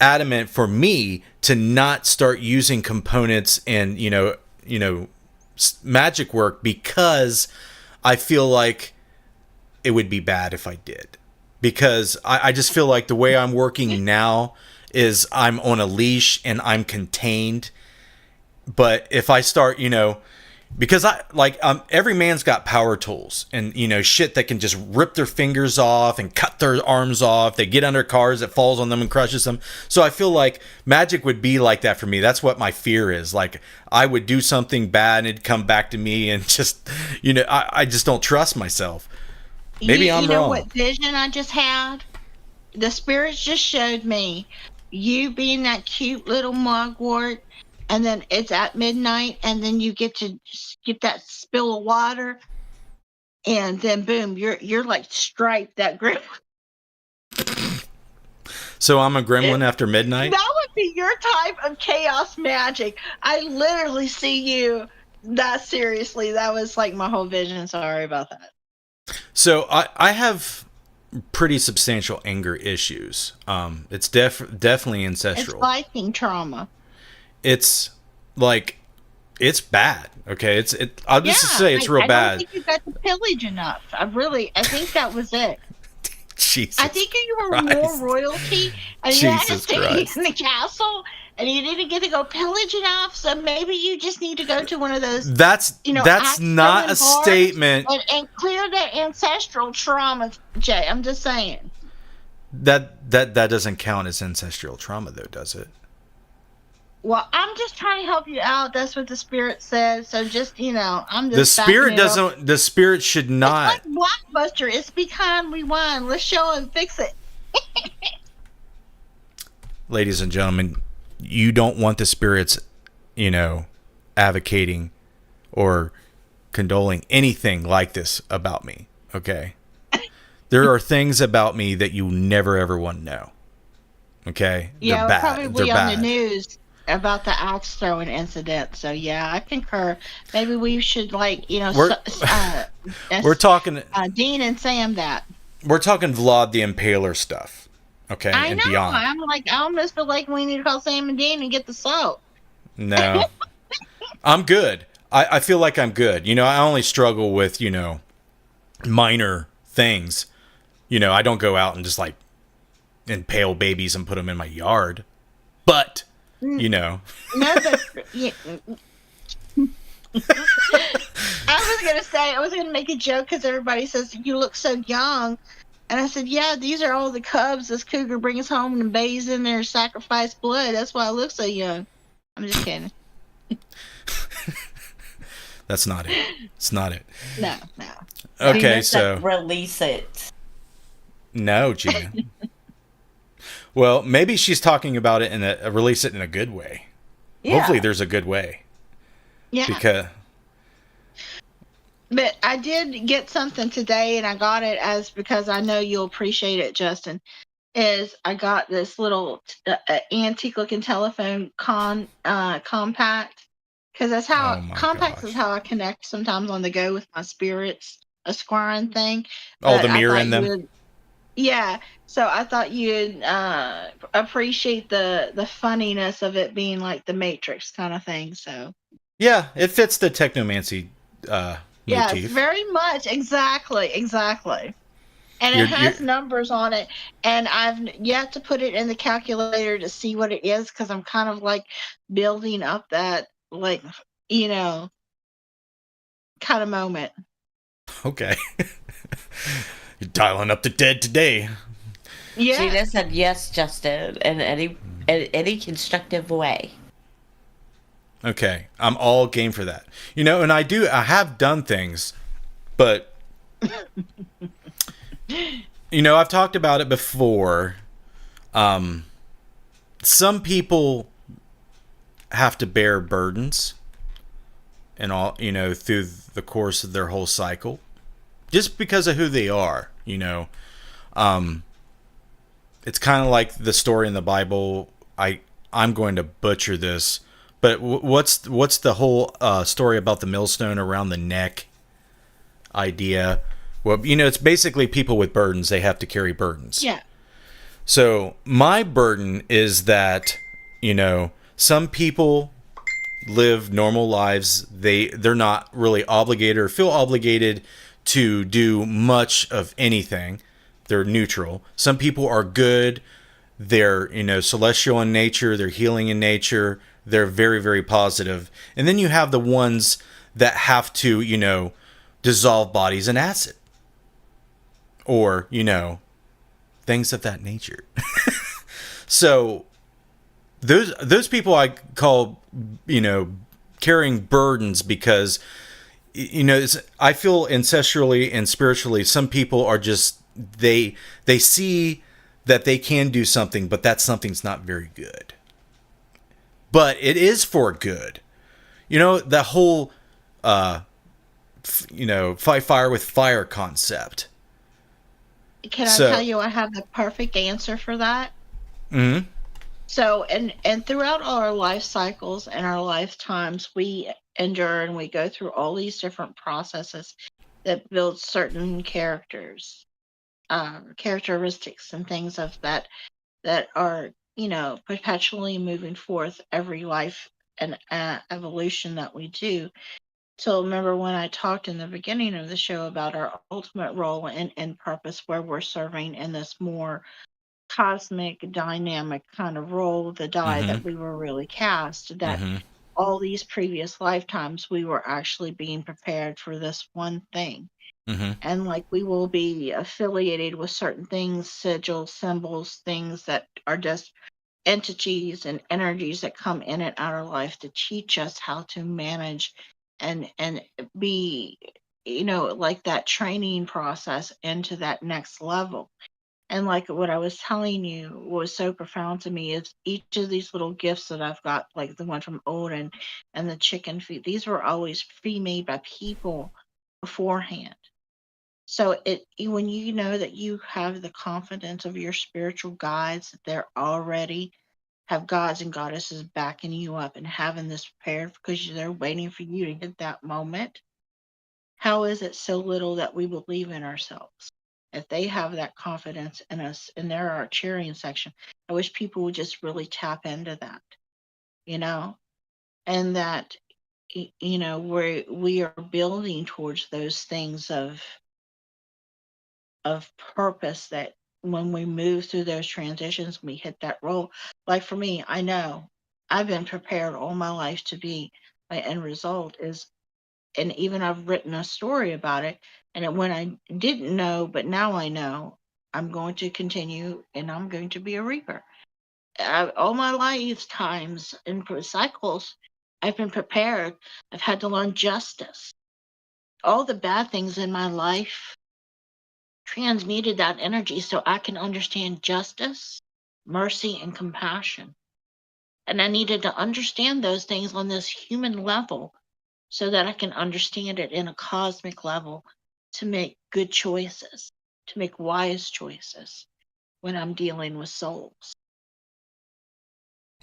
adamant for me to not start using components and magic work because I feel like it would be bad if I did, because I just feel like the way I'm working now is I'm on a leash and I'm contained. But if I start, because every man's got power tools and, shit that can just rip their fingers off and cut their arms off. They get under cars, it falls on them and crushes them. So I feel like magic would be like that for me. That's what my fear is. Like I would do something bad and it'd come back to me and just, I just don't trust myself. Maybe I'm wrong. You know what vision I just had? The spirits just showed me you being that cute little mugwort. And then it's at midnight, and then you get to get that spill of water, and then boom, you're like striped that gremlin. So I'm a gremlin after midnight? That would be your type of chaos magic. I literally see you. That seriously, that was like my whole vision. Sorry about that. So I have pretty substantial anger issues. It's definitely ancestral. It's Viking trauma. It's bad. Okay, I'll just say it's real bad. I don't think you got to pillage enough. I think that was it. Jesus, I think you were Christ. More royalty, and you had to stay in the castle, and you didn't get to go pillage enough. So maybe you just need to go to one of those. That's not a statement. And clear that ancestral trauma, Jay. I'm just saying. That doesn't count as ancestral trauma, though, does it? Well, I'm just trying to help you out. That's what the spirit says. So just, I'm just. The spirit doesn't. The spirit should not. It's like Blockbuster. It's Be Kind, Rewind. Let's show and fix it. Ladies and gentlemen, you don't want the spirits, advocating or condoling anything like this about me. Okay. There are things about me that you never ever want to know. Okay. Yeah, They're we're bad. They're probably on the bad. news about the axe throwing incident. So yeah, I concur. Maybe we should We're we're talking Dean and Sam that. we're talking Vlad the Impaler stuff. Okay, I and know. beyond. I'm like, I almost feel like we need to call Sam and Dean and get the soap. No. I'm good. I feel like I'm good. I only struggle with, minor things. I don't go out and just like impale babies and put them in my yard. But, No, but yeah. I was gonna make a joke because everybody says you look so young, and I said, yeah, these are all the cubs this cougar brings home and bathes in their sacrificed blood. That's why I look so young. I'm just kidding. That's not it. It's not it. No. Okay, Gina said so release it. no, Gina. Well, maybe she's talking about it in a release it in a good way. Yeah. Hopefully, there's a good way. Yeah. But I did get something today, and I got it because I know you'll appreciate it, Justin. Is I got this little antique looking telephone compact, because that's how Oh my compacts gosh. is how I connect sometimes on the go with my spirits, a squaring thing. Oh, But the I mirror thought in you them. would- yeah. So I thought you'd appreciate the funniness of it being like the Matrix kind of thing. So. Yeah, it fits the technomancy Yes, motif. very much. Exactly. And You're- it has numbers on it, and I've yet to put it in the calculator to see what it is because I'm kind of like building up that, like, kind of moment. Okay. You're dialing up the dead today. Yeah. Gina said yes, Justin, in any constructive way. Okay, I'm all game for that. And I have done things, but I've talked about it before. Some people have to bear burdens and all, through the course of their whole cycle, just because of who they are. It's kind of like the story in the Bible. I'm going to butcher this. But what's the whole story about the millstone around the neck idea? Well, it's basically people with burdens. They have to carry burdens. Yeah. So my burden is that, some people live normal lives. They're not really obligated or feel obligated to do much of anything. They're neutral. Some people are good. They're, celestial in nature. They're healing in nature. They're very, very positive. And then you have the ones that have to, dissolve bodies in acid. Or, things of that nature. So those people I call, carrying burdens because, I feel ancestrally and spiritually, some people are just, they see that they can do something, but that something's not very good. But it is for good. The whole, fight fire with fire concept. Can I tell you I have the perfect answer for that? Mm-hmm. So, and throughout all our life cycles and our lifetimes, we endure and we go through all these different processes that build certain characteristics and things of that are, perpetually moving forth every life and evolution that we do. So remember when I talked in the beginning of the show about our ultimate role and purpose, where we're serving in this more cosmic, dynamic kind of role, the die that we were really cast, that all these previous lifetimes we were actually being prepared for this one thing. And like we will be affiliated with certain things, sigils, symbols, things that are just entities and energies that come in and out of life to teach us how to manage and be, like that training process into that next level. And like what I was telling you, what was so profound to me is each of these little gifts that I've got, like the one from Odin and the chicken feet, these were always pre-made by people beforehand. So when you know that you have the confidence of your spiritual guides, that they're already have gods and goddesses backing you up and having this prepared because they're waiting for you to hit that moment. How is it so little that we believe in ourselves? If they have that confidence in us and they're our cheering section, I wish people would just really tap into that, you know, and that, you know, we are building towards those things of purpose, that when we move through those transitions, we hit that role. Like for me, I know I've been prepared all my life to be, my end result is, and even I've written a story about it. And when I didn't know, but now I know, I'm going to continue and I'm going to be a reaper. All my lifetimes and cycles, I've been prepared. I've had to learn justice. All the bad things in my life transmuted that energy so I can understand justice, mercy, and compassion. And I needed to understand those things on this human level so that I can understand it in a cosmic level to make good choices, to make wise choices when I'm dealing with souls.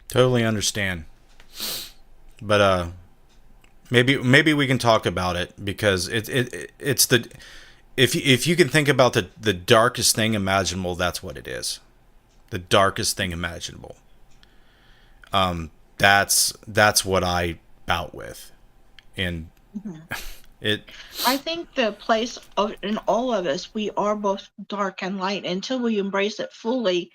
Totally understand. But maybe we can talk about it, because it's the, if you can think about the darkest thing imaginable, that's what it is. The darkest thing imaginable. That's what I bout with. And it I think the place of, in all of us, we are both dark and light until we embrace it fully.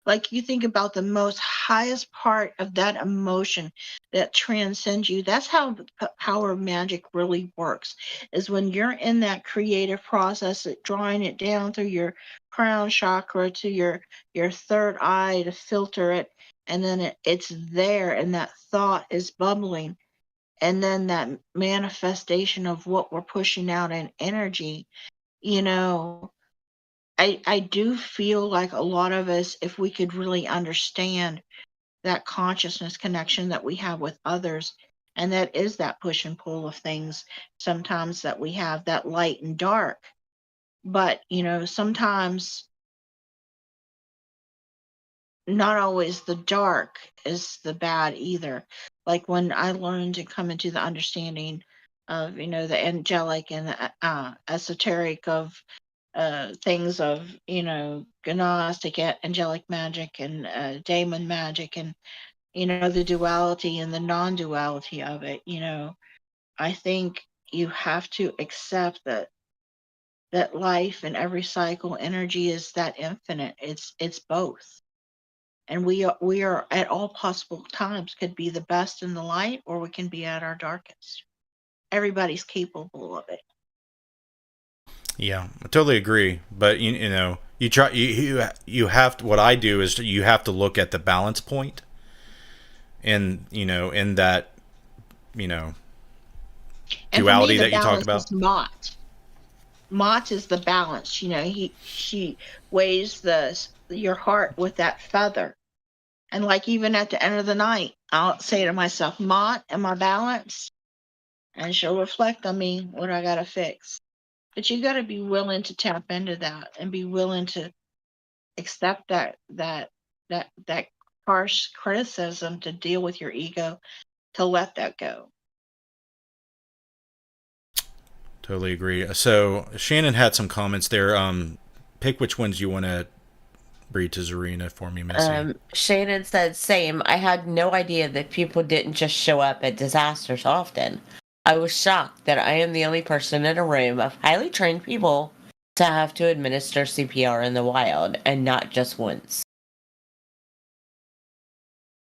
Like you think about the most highest part of that emotion that transcends you. That's how the power of magic really works, is when you're in that creative process, drawing it down through your crown chakra to your third eye to filter it. And then it's there and that thought is bubbling, and then that manifestation of what we're pushing out in energy. you know I do feel like a lot of us, if we could really understand that consciousness connection that we have with others, and that is that push and pull of things sometimes, that we have that light and dark. But sometimes not always the dark is the bad either. Like when I learned to come into the understanding of, the angelic and the esoteric of things of, Gnostic, angelic magic, and daemon magic, and, the duality and the non-duality of it. I think you have to accept that life and every cycle energy is that infinite. It's both. And we are at all possible times could be the best in the light, or we can be at our darkest. Everybody's capable of it. Yeah, I totally agree. But you try, you have to, what I do is you have to look at the balance point, and in that And for me, duality the that you talked balance about. is Mott. Mott is the balance. She weighs your heart with that feather. And like even at the end of the night, I'll say to myself, Mott, am I balanced? And she'll reflect on me what I gotta fix. But you gotta be willing to tap into that and be willing to accept that harsh criticism, to deal with your ego, to let that go. Totally agree. So Shannon had some comments there. Pick which ones you want to read to Zarina for me, Missy. Shannon said, same. I had no idea that people didn't just show up at disasters often. I was shocked that I am the only person in a room of highly trained people to have to administer CPR in the wild, and not just once.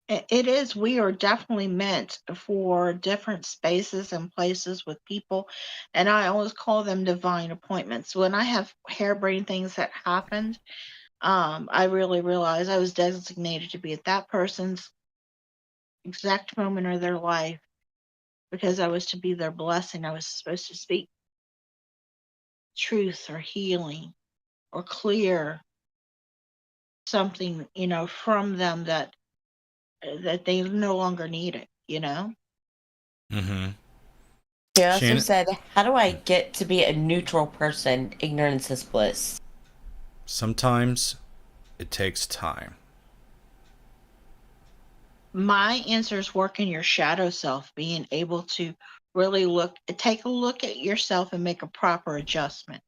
It is. We are definitely meant for different spaces and places with people. And I always call them divine appointments. When I have harebrained things that happened, I really realized I was designated to be at that person's exact moment of their life, because I was to be their blessing. I was supposed to speak truth or healing or clear something, from them that they no longer need it, Mm-hmm. She also Shannon, said, how do I get to be a neutral person? Ignorance is bliss. sometimes it takes time. My answer is work in your shadow self, being able to really take a look at yourself and make a proper adjustment,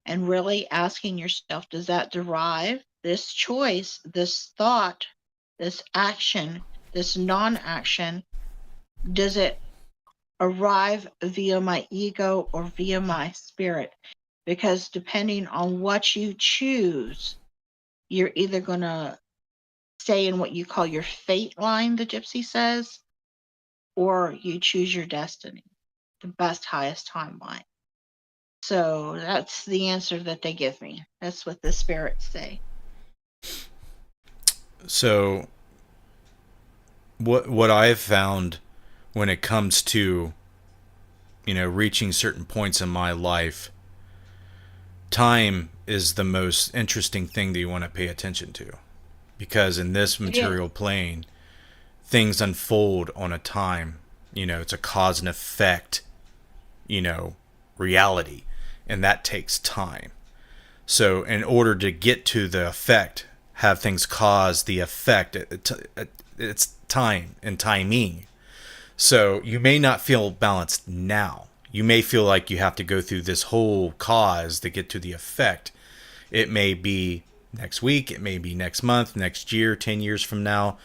and really asking yourself, does that derive this choice, this thought, this action, this non-action, does it arrive via my ego or via my spirit? Because depending on what you choose, you're either going to stay in what you call your fate line, the gypsy says, or you choose your destiny, the best, highest timeline. So that's the answer that they give me. That's what the spirits say. So what I've found when it comes to, reaching certain points in my life, time is the most interesting thing that you want to pay attention to, because in this material plane, things unfold on a time. It's a cause and effect, reality, and that takes time. So in order to get to the effect, have things cause the effect, it's time and timing. So you may not feel balanced now. You may feel like you have to go through this whole cause to get to the effect. It may be next week, it may be next month, next year, 10 years from now.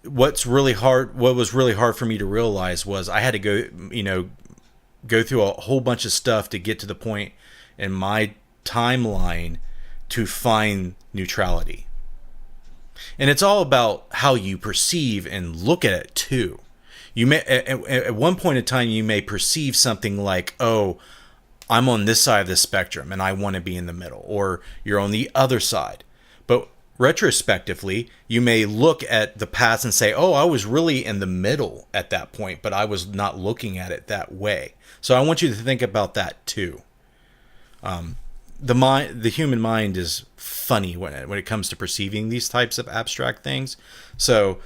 What was really hard for me to realize was I had to go through a whole bunch of stuff to get to the point in my timeline to find neutrality. And it's all about how you perceive and look at it too. You may at one point in time you may perceive something like, oh, I'm on this side of the spectrum and I want to be in the middle, or you're on the other side. But retrospectively, you may look at the past and say, oh, I was really in the middle at that point, but I was not looking at it that way. So I want you to think about that too. The human mind is funny when it comes to perceiving these types of abstract things. So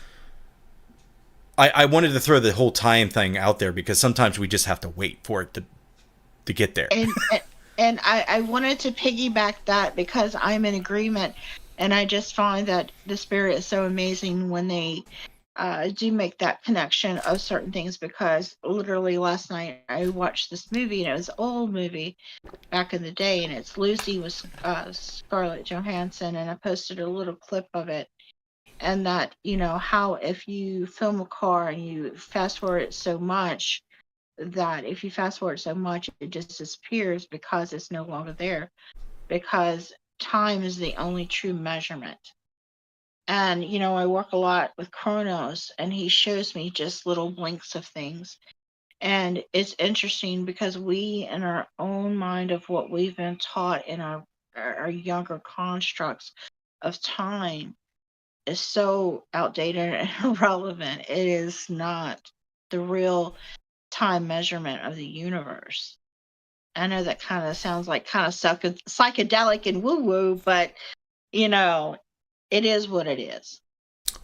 I wanted to throw the whole time thing out there because sometimes we just have to wait for it to get there. And I wanted to piggyback that because I'm in agreement, and I just find that the spirit is so amazing when they do make that connection of certain things, because literally last night I watched this movie, and it was an old movie back in the day, and it's Lucy with Scarlett Johansson, and I posted a little clip of it. And that, how if you film a car and you fast forward it so much, that if you fast forward so much, it just disappears because it's no longer there, because time is the only true measurement. And, I work a lot with Chronos, and he shows me just little blinks of things. And it's interesting because we, in our own mind of what we've been taught in our younger constructs of time, is so outdated and irrelevant. It is not the real time measurement of the universe. I know that kind of sounds like kind of psychedelic and woo-woo, but, it is what it is.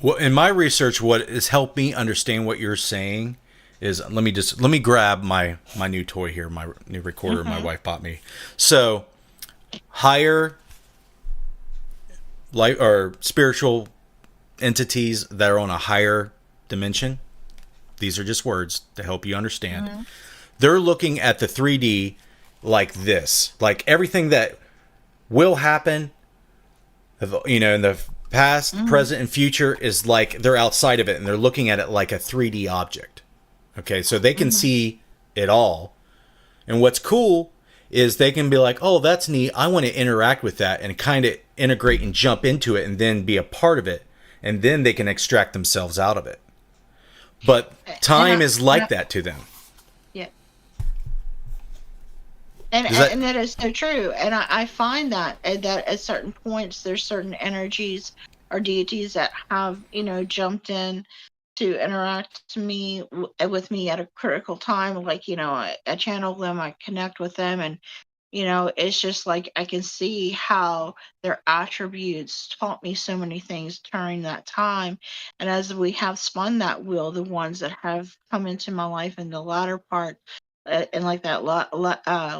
Well, in my research, what has helped me understand what you're saying is, let me grab my new toy here, my new recorder my wife bought me. So, higher light or spiritual entities that are on a higher dimension, these are just words to help you understand. They're looking at the 3D like this, like everything that will happen, in the past, present, and future is like they're outside of it, and they're looking at it like a 3D object. Okay, so they can see it all. And what's cool is they can be like, oh, that's neat, I want to interact with that and kind of integrate and jump into it and then be a part of it. And then they can extract themselves out of it. But time is like that to them. Yeah. And that is so true. And I find that at certain points, there's certain energies or deities that have, jumped in to interact with me at a critical time. Like, I channel them, I connect with them, and, It's just like I can see how their attributes taught me so many things during that time. And as we have spun that wheel, the ones that have come into my life in the latter part, and like that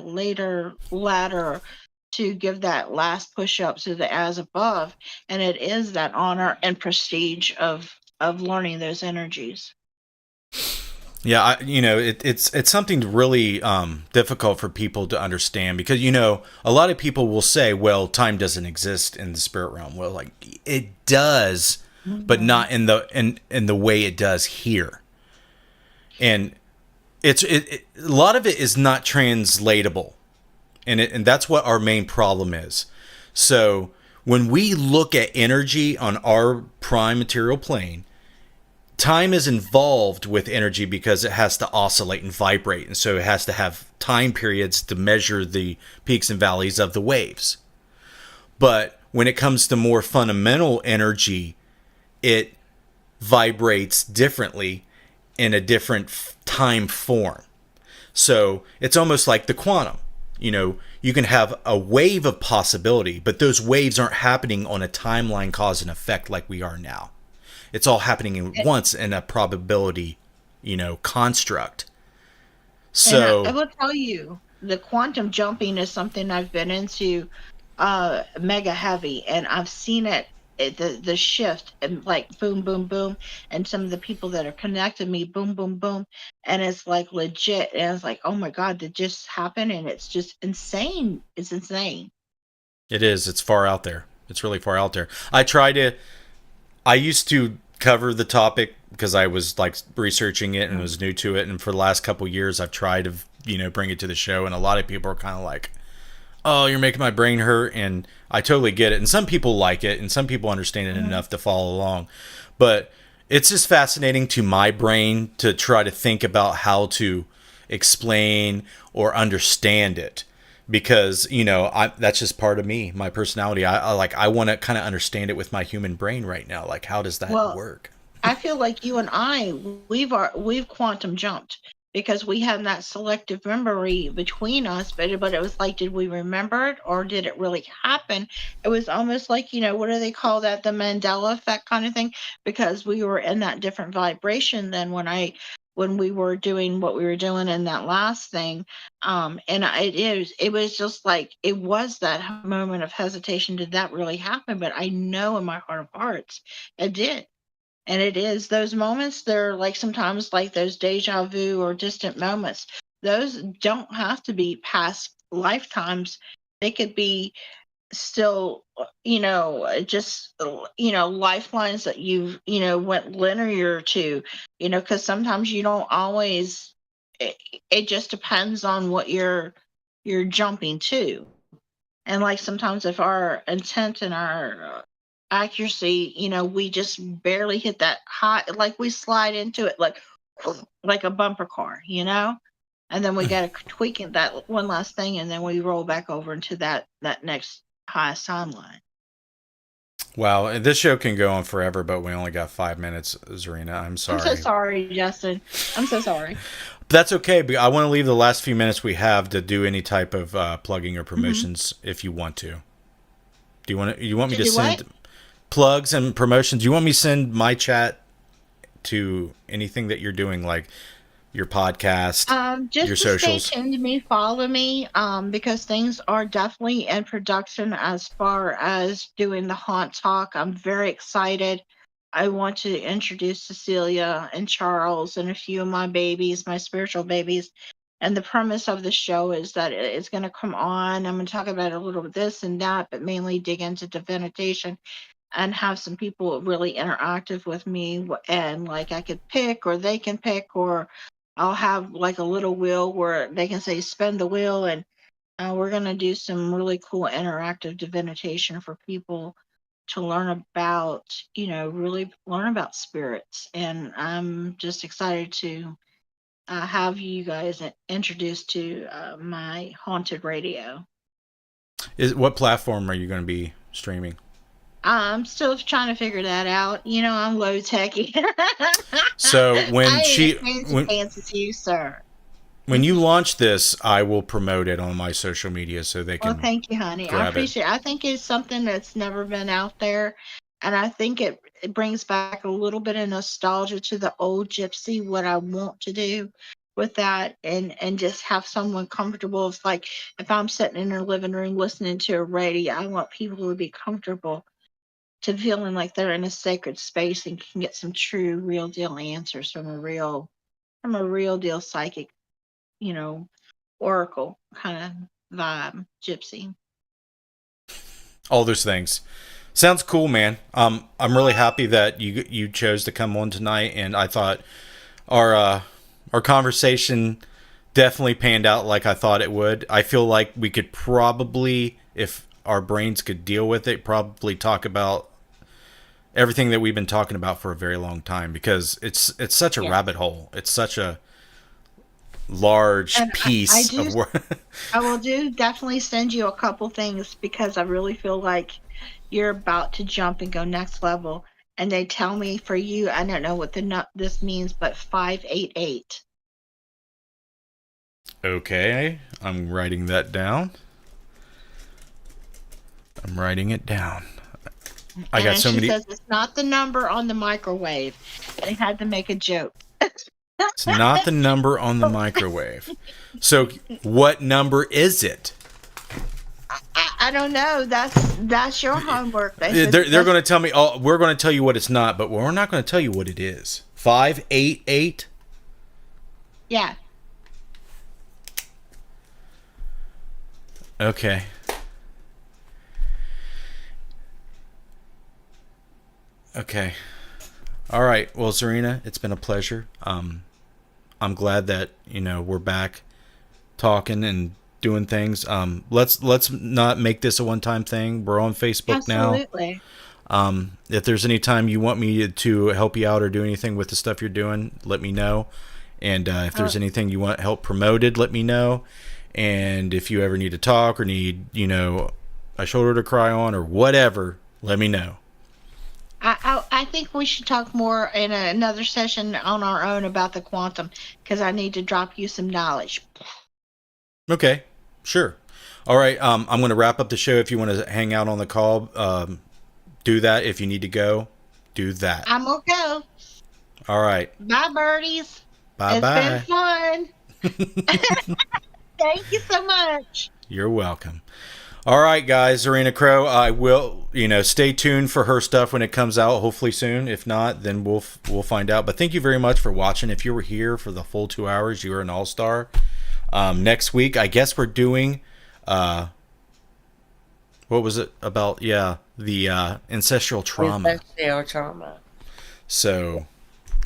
later ladder to give that last push up to the as above, and it is that honor and prestige of learning those energies. Yeah, it's something really difficult for people to understand because a lot of people will say, "Well, time doesn't exist in the spirit realm." Well, like it does, but not in the way it does here. And a lot of it is not translatable, and that's what our main problem is. So when we look at energy on our prime material plane, time is involved with energy because it has to oscillate and vibrate, and so it has to have time periods to measure the peaks and valleys of the waves. But when it comes to more fundamental energy, it vibrates differently in a different time form. So it's almost like the quantum. You can have a wave of possibility, but those waves aren't happening on a timeline cause and effect like we are now. It's all happening at once in a probability, construct. So And I will tell you, the quantum jumping is something I've been into mega heavy, and I've seen the shift, and like boom, boom, boom, and some of the people that are connected me, boom, boom, boom, and it's like legit, and it's like, oh my God, that just happened, and it's just insane. It's insane. it is. It's far out there. It's really far out there. I used to cover the topic because I was like researching it and was new to it, and for the last couple of years I've tried to bring it to the show, and a lot of people are kind of like, oh, you're making my brain hurt, and I totally get it, and some people like it and some people understand it enough to follow along, but it's just fascinating to my brain to try to think about how to explain or understand it, because that's just part of me, my personality. I want to kind of understand it with my human brain right now. Like, how does that work? I feel like you and I, we've quantum jumped because we had that selective memory between us, but it was like, did we remember it or did it really happen? It was almost like, what do they call that? The Mandela effect kind of thing, because we were in that different vibration than when we were doing what we were doing in that last thing. And it was just like, it was that moment of hesitation. Did that really happen? But I know in my heart of hearts, it did. And it is those moments, they're like sometimes like those deja vu or distant moments. Those don't have to be past lifetimes. They could be still, just, lifelines that you've, went linear to, because sometimes you don't always, it just depends on what you're jumping to. And like sometimes if our intent and our accuracy, we just barely hit that high, like we slide into it like a bumper car, and then we got to tweak it, that one last thing, and then we roll back over into that next highest timeline. Wow, and this show can go on forever, but we only got 5 minutes, Zarina. I'm sorry. I'm so sorry, Justin. I'm so sorry. That's okay, but I want to leave the last few minutes we have to do any type of plugging or promotions if you want to. Do you want me to send what? Plugs and promotions? Do you want me to send my chat to anything that you're doing, like your podcast, Just your to socials? stay tuned to me, follow me, because things are definitely in production as far as doing the haunt talk. I'm very excited. I want to introduce Cecilia and Charles and a few of my babies, my spiritual babies. And the premise of the show is that it's going to come on. I'm going to talk about a little bit this and that, but mainly dig into divination and have some people really interactive with me. And like I could pick, or they can pick, or I'll have like a little wheel where they can say spin the wheel, and we're going to do some really cool interactive divination for people to learn about, really learn about spirits. And I'm just excited to have you guys introduced to my haunted radio. What platform are you going to be streaming? I'm still trying to figure that out. I'm low techy. So when I she ain't as when, fancy as you, sir. when you launch this, I will promote it on my social media so they can. Well, thank you, honey. I grab it. appreciate it. I think it's something that's never been out there. And I think it brings back a little bit of nostalgia to the old gypsy, what I want to do with that, and just have someone comfortable. It's like if I'm sitting in their living room listening to a radio, I want people to be comfortable to feeling like they're in a sacred space and can get some true, real deal answers from a real deal psychic, oracle kind of vibe, gypsy. All those things. Sounds cool, man. I'm really happy that you chose to come on tonight, and I thought our conversation definitely panned out like I thought it would. I feel like we could probably, if our brains could deal with it, probably talk about everything that we've been talking about for a very long time, because it's such a rabbit hole. It's such a large piece of work. I will definitely send you a couple things, because I really feel like you're about to jump and go next level. And they tell me for you, I don't know what this means, but 588. Okay, I'm writing that down. I'm writing it down. I got so many. She says it's not the number on the microwave. They had to make a joke. It's not the number on the microwave. So, what number is it? I don't know. That's your homework. They're going to tell me. Oh, we're going to tell you what it's not, but we're not going to tell you what it is. 588. Yeah. Okay. Okay. All right. Well, Zarina, it's been a pleasure. I'm glad that we're back talking and doing things. Let's not make this a one-time thing. We're on Facebook Absolutely. now. If there's any time you want me to help you out or do anything with the stuff you're doing, let me know. And if there's anything you want help promoted, let me know. And if you ever need to talk or need a shoulder to cry on or whatever, let me know. I think we should talk more in another session on our own about the quantum, because I need to drop you some knowledge. Okay, sure. All right, I'm going to wrap up the show. If you want to hang out on the call, do that. If you need to go, do that. I'm going to go. All right. Bye, birdies. Bye-bye. It's been fun. Thank you so much. You're welcome. All right, guys, Zarina Crow, I will, stay tuned for her stuff when it comes out, hopefully soon. If not, then we'll find out. But thank you very much for watching. If you were here for the full 2 hours, you were an all-star. Next week, I guess we're doing, what was it about? Yeah, the ancestral trauma. Ancestral trauma. So,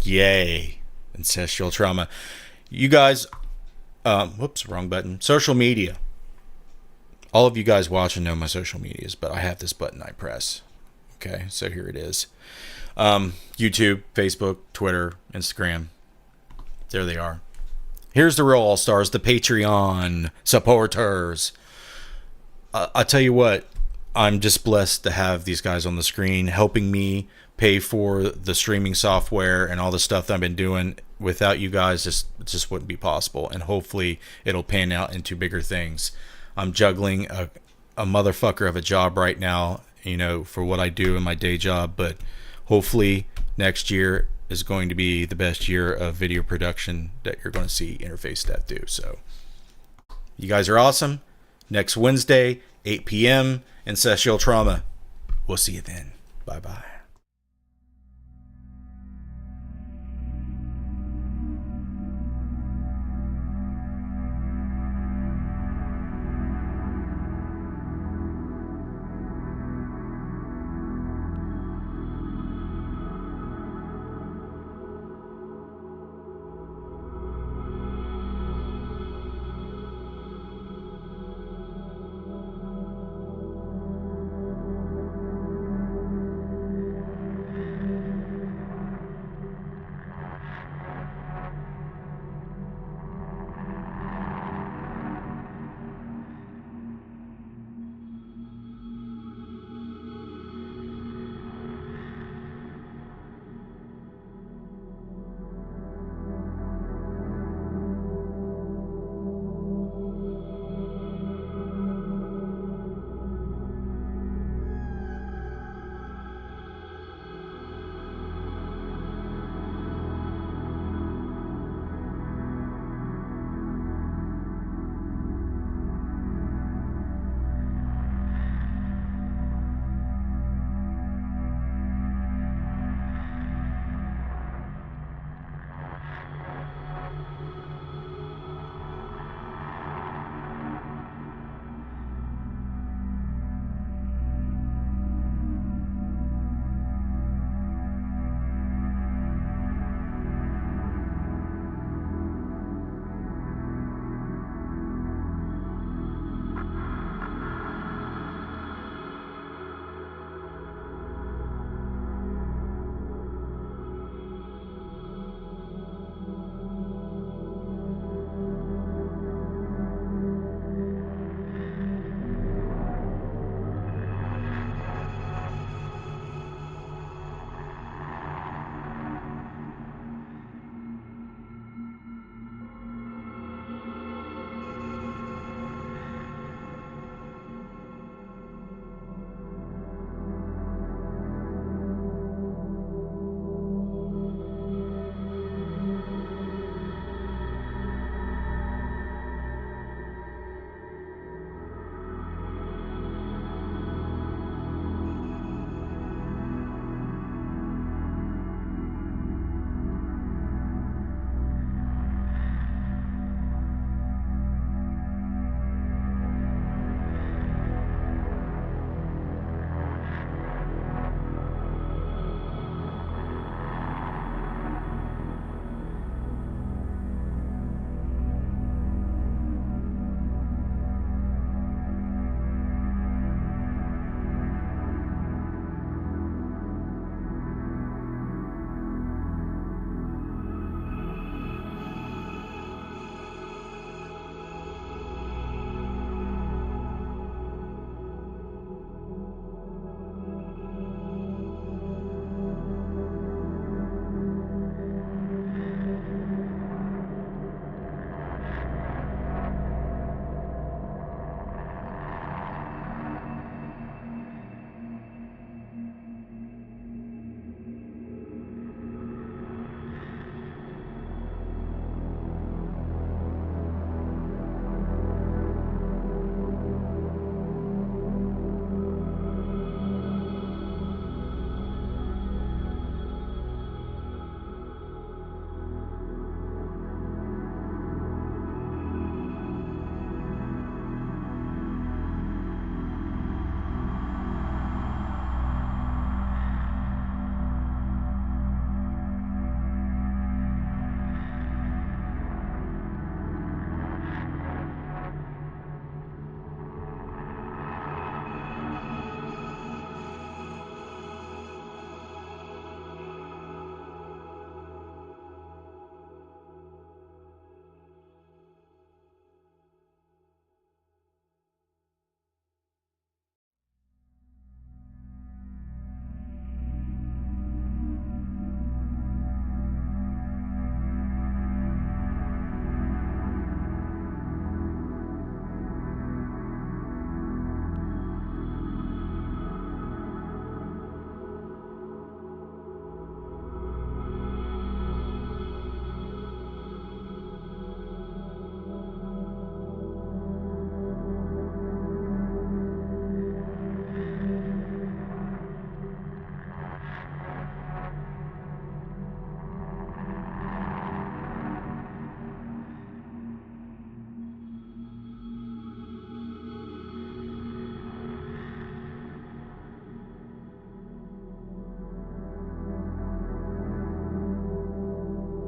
yay, ancestral trauma. You guys, whoops, wrong button. Social media. All of you guys watching know my social medias, but I have this button I press. Okay, so here it is. YouTube, Facebook, Twitter, Instagram. There they are. Here's the real all-stars, the Patreon supporters. I tell you what, I'm just blessed to have these guys on the screen helping me pay for the streaming software and all the stuff that I've been doing. Without you guys, it just wouldn't be possible, and hopefully it'll pan out into bigger things. I'm juggling a motherfucker of a job right now, for what I do in my day job, but hopefully next year is going to be the best year of video production that you're going to see Interface Death do. So you guys are awesome. Next Wednesday, 8 p.m. Ancestral Trauma. We'll see you then. Bye-bye.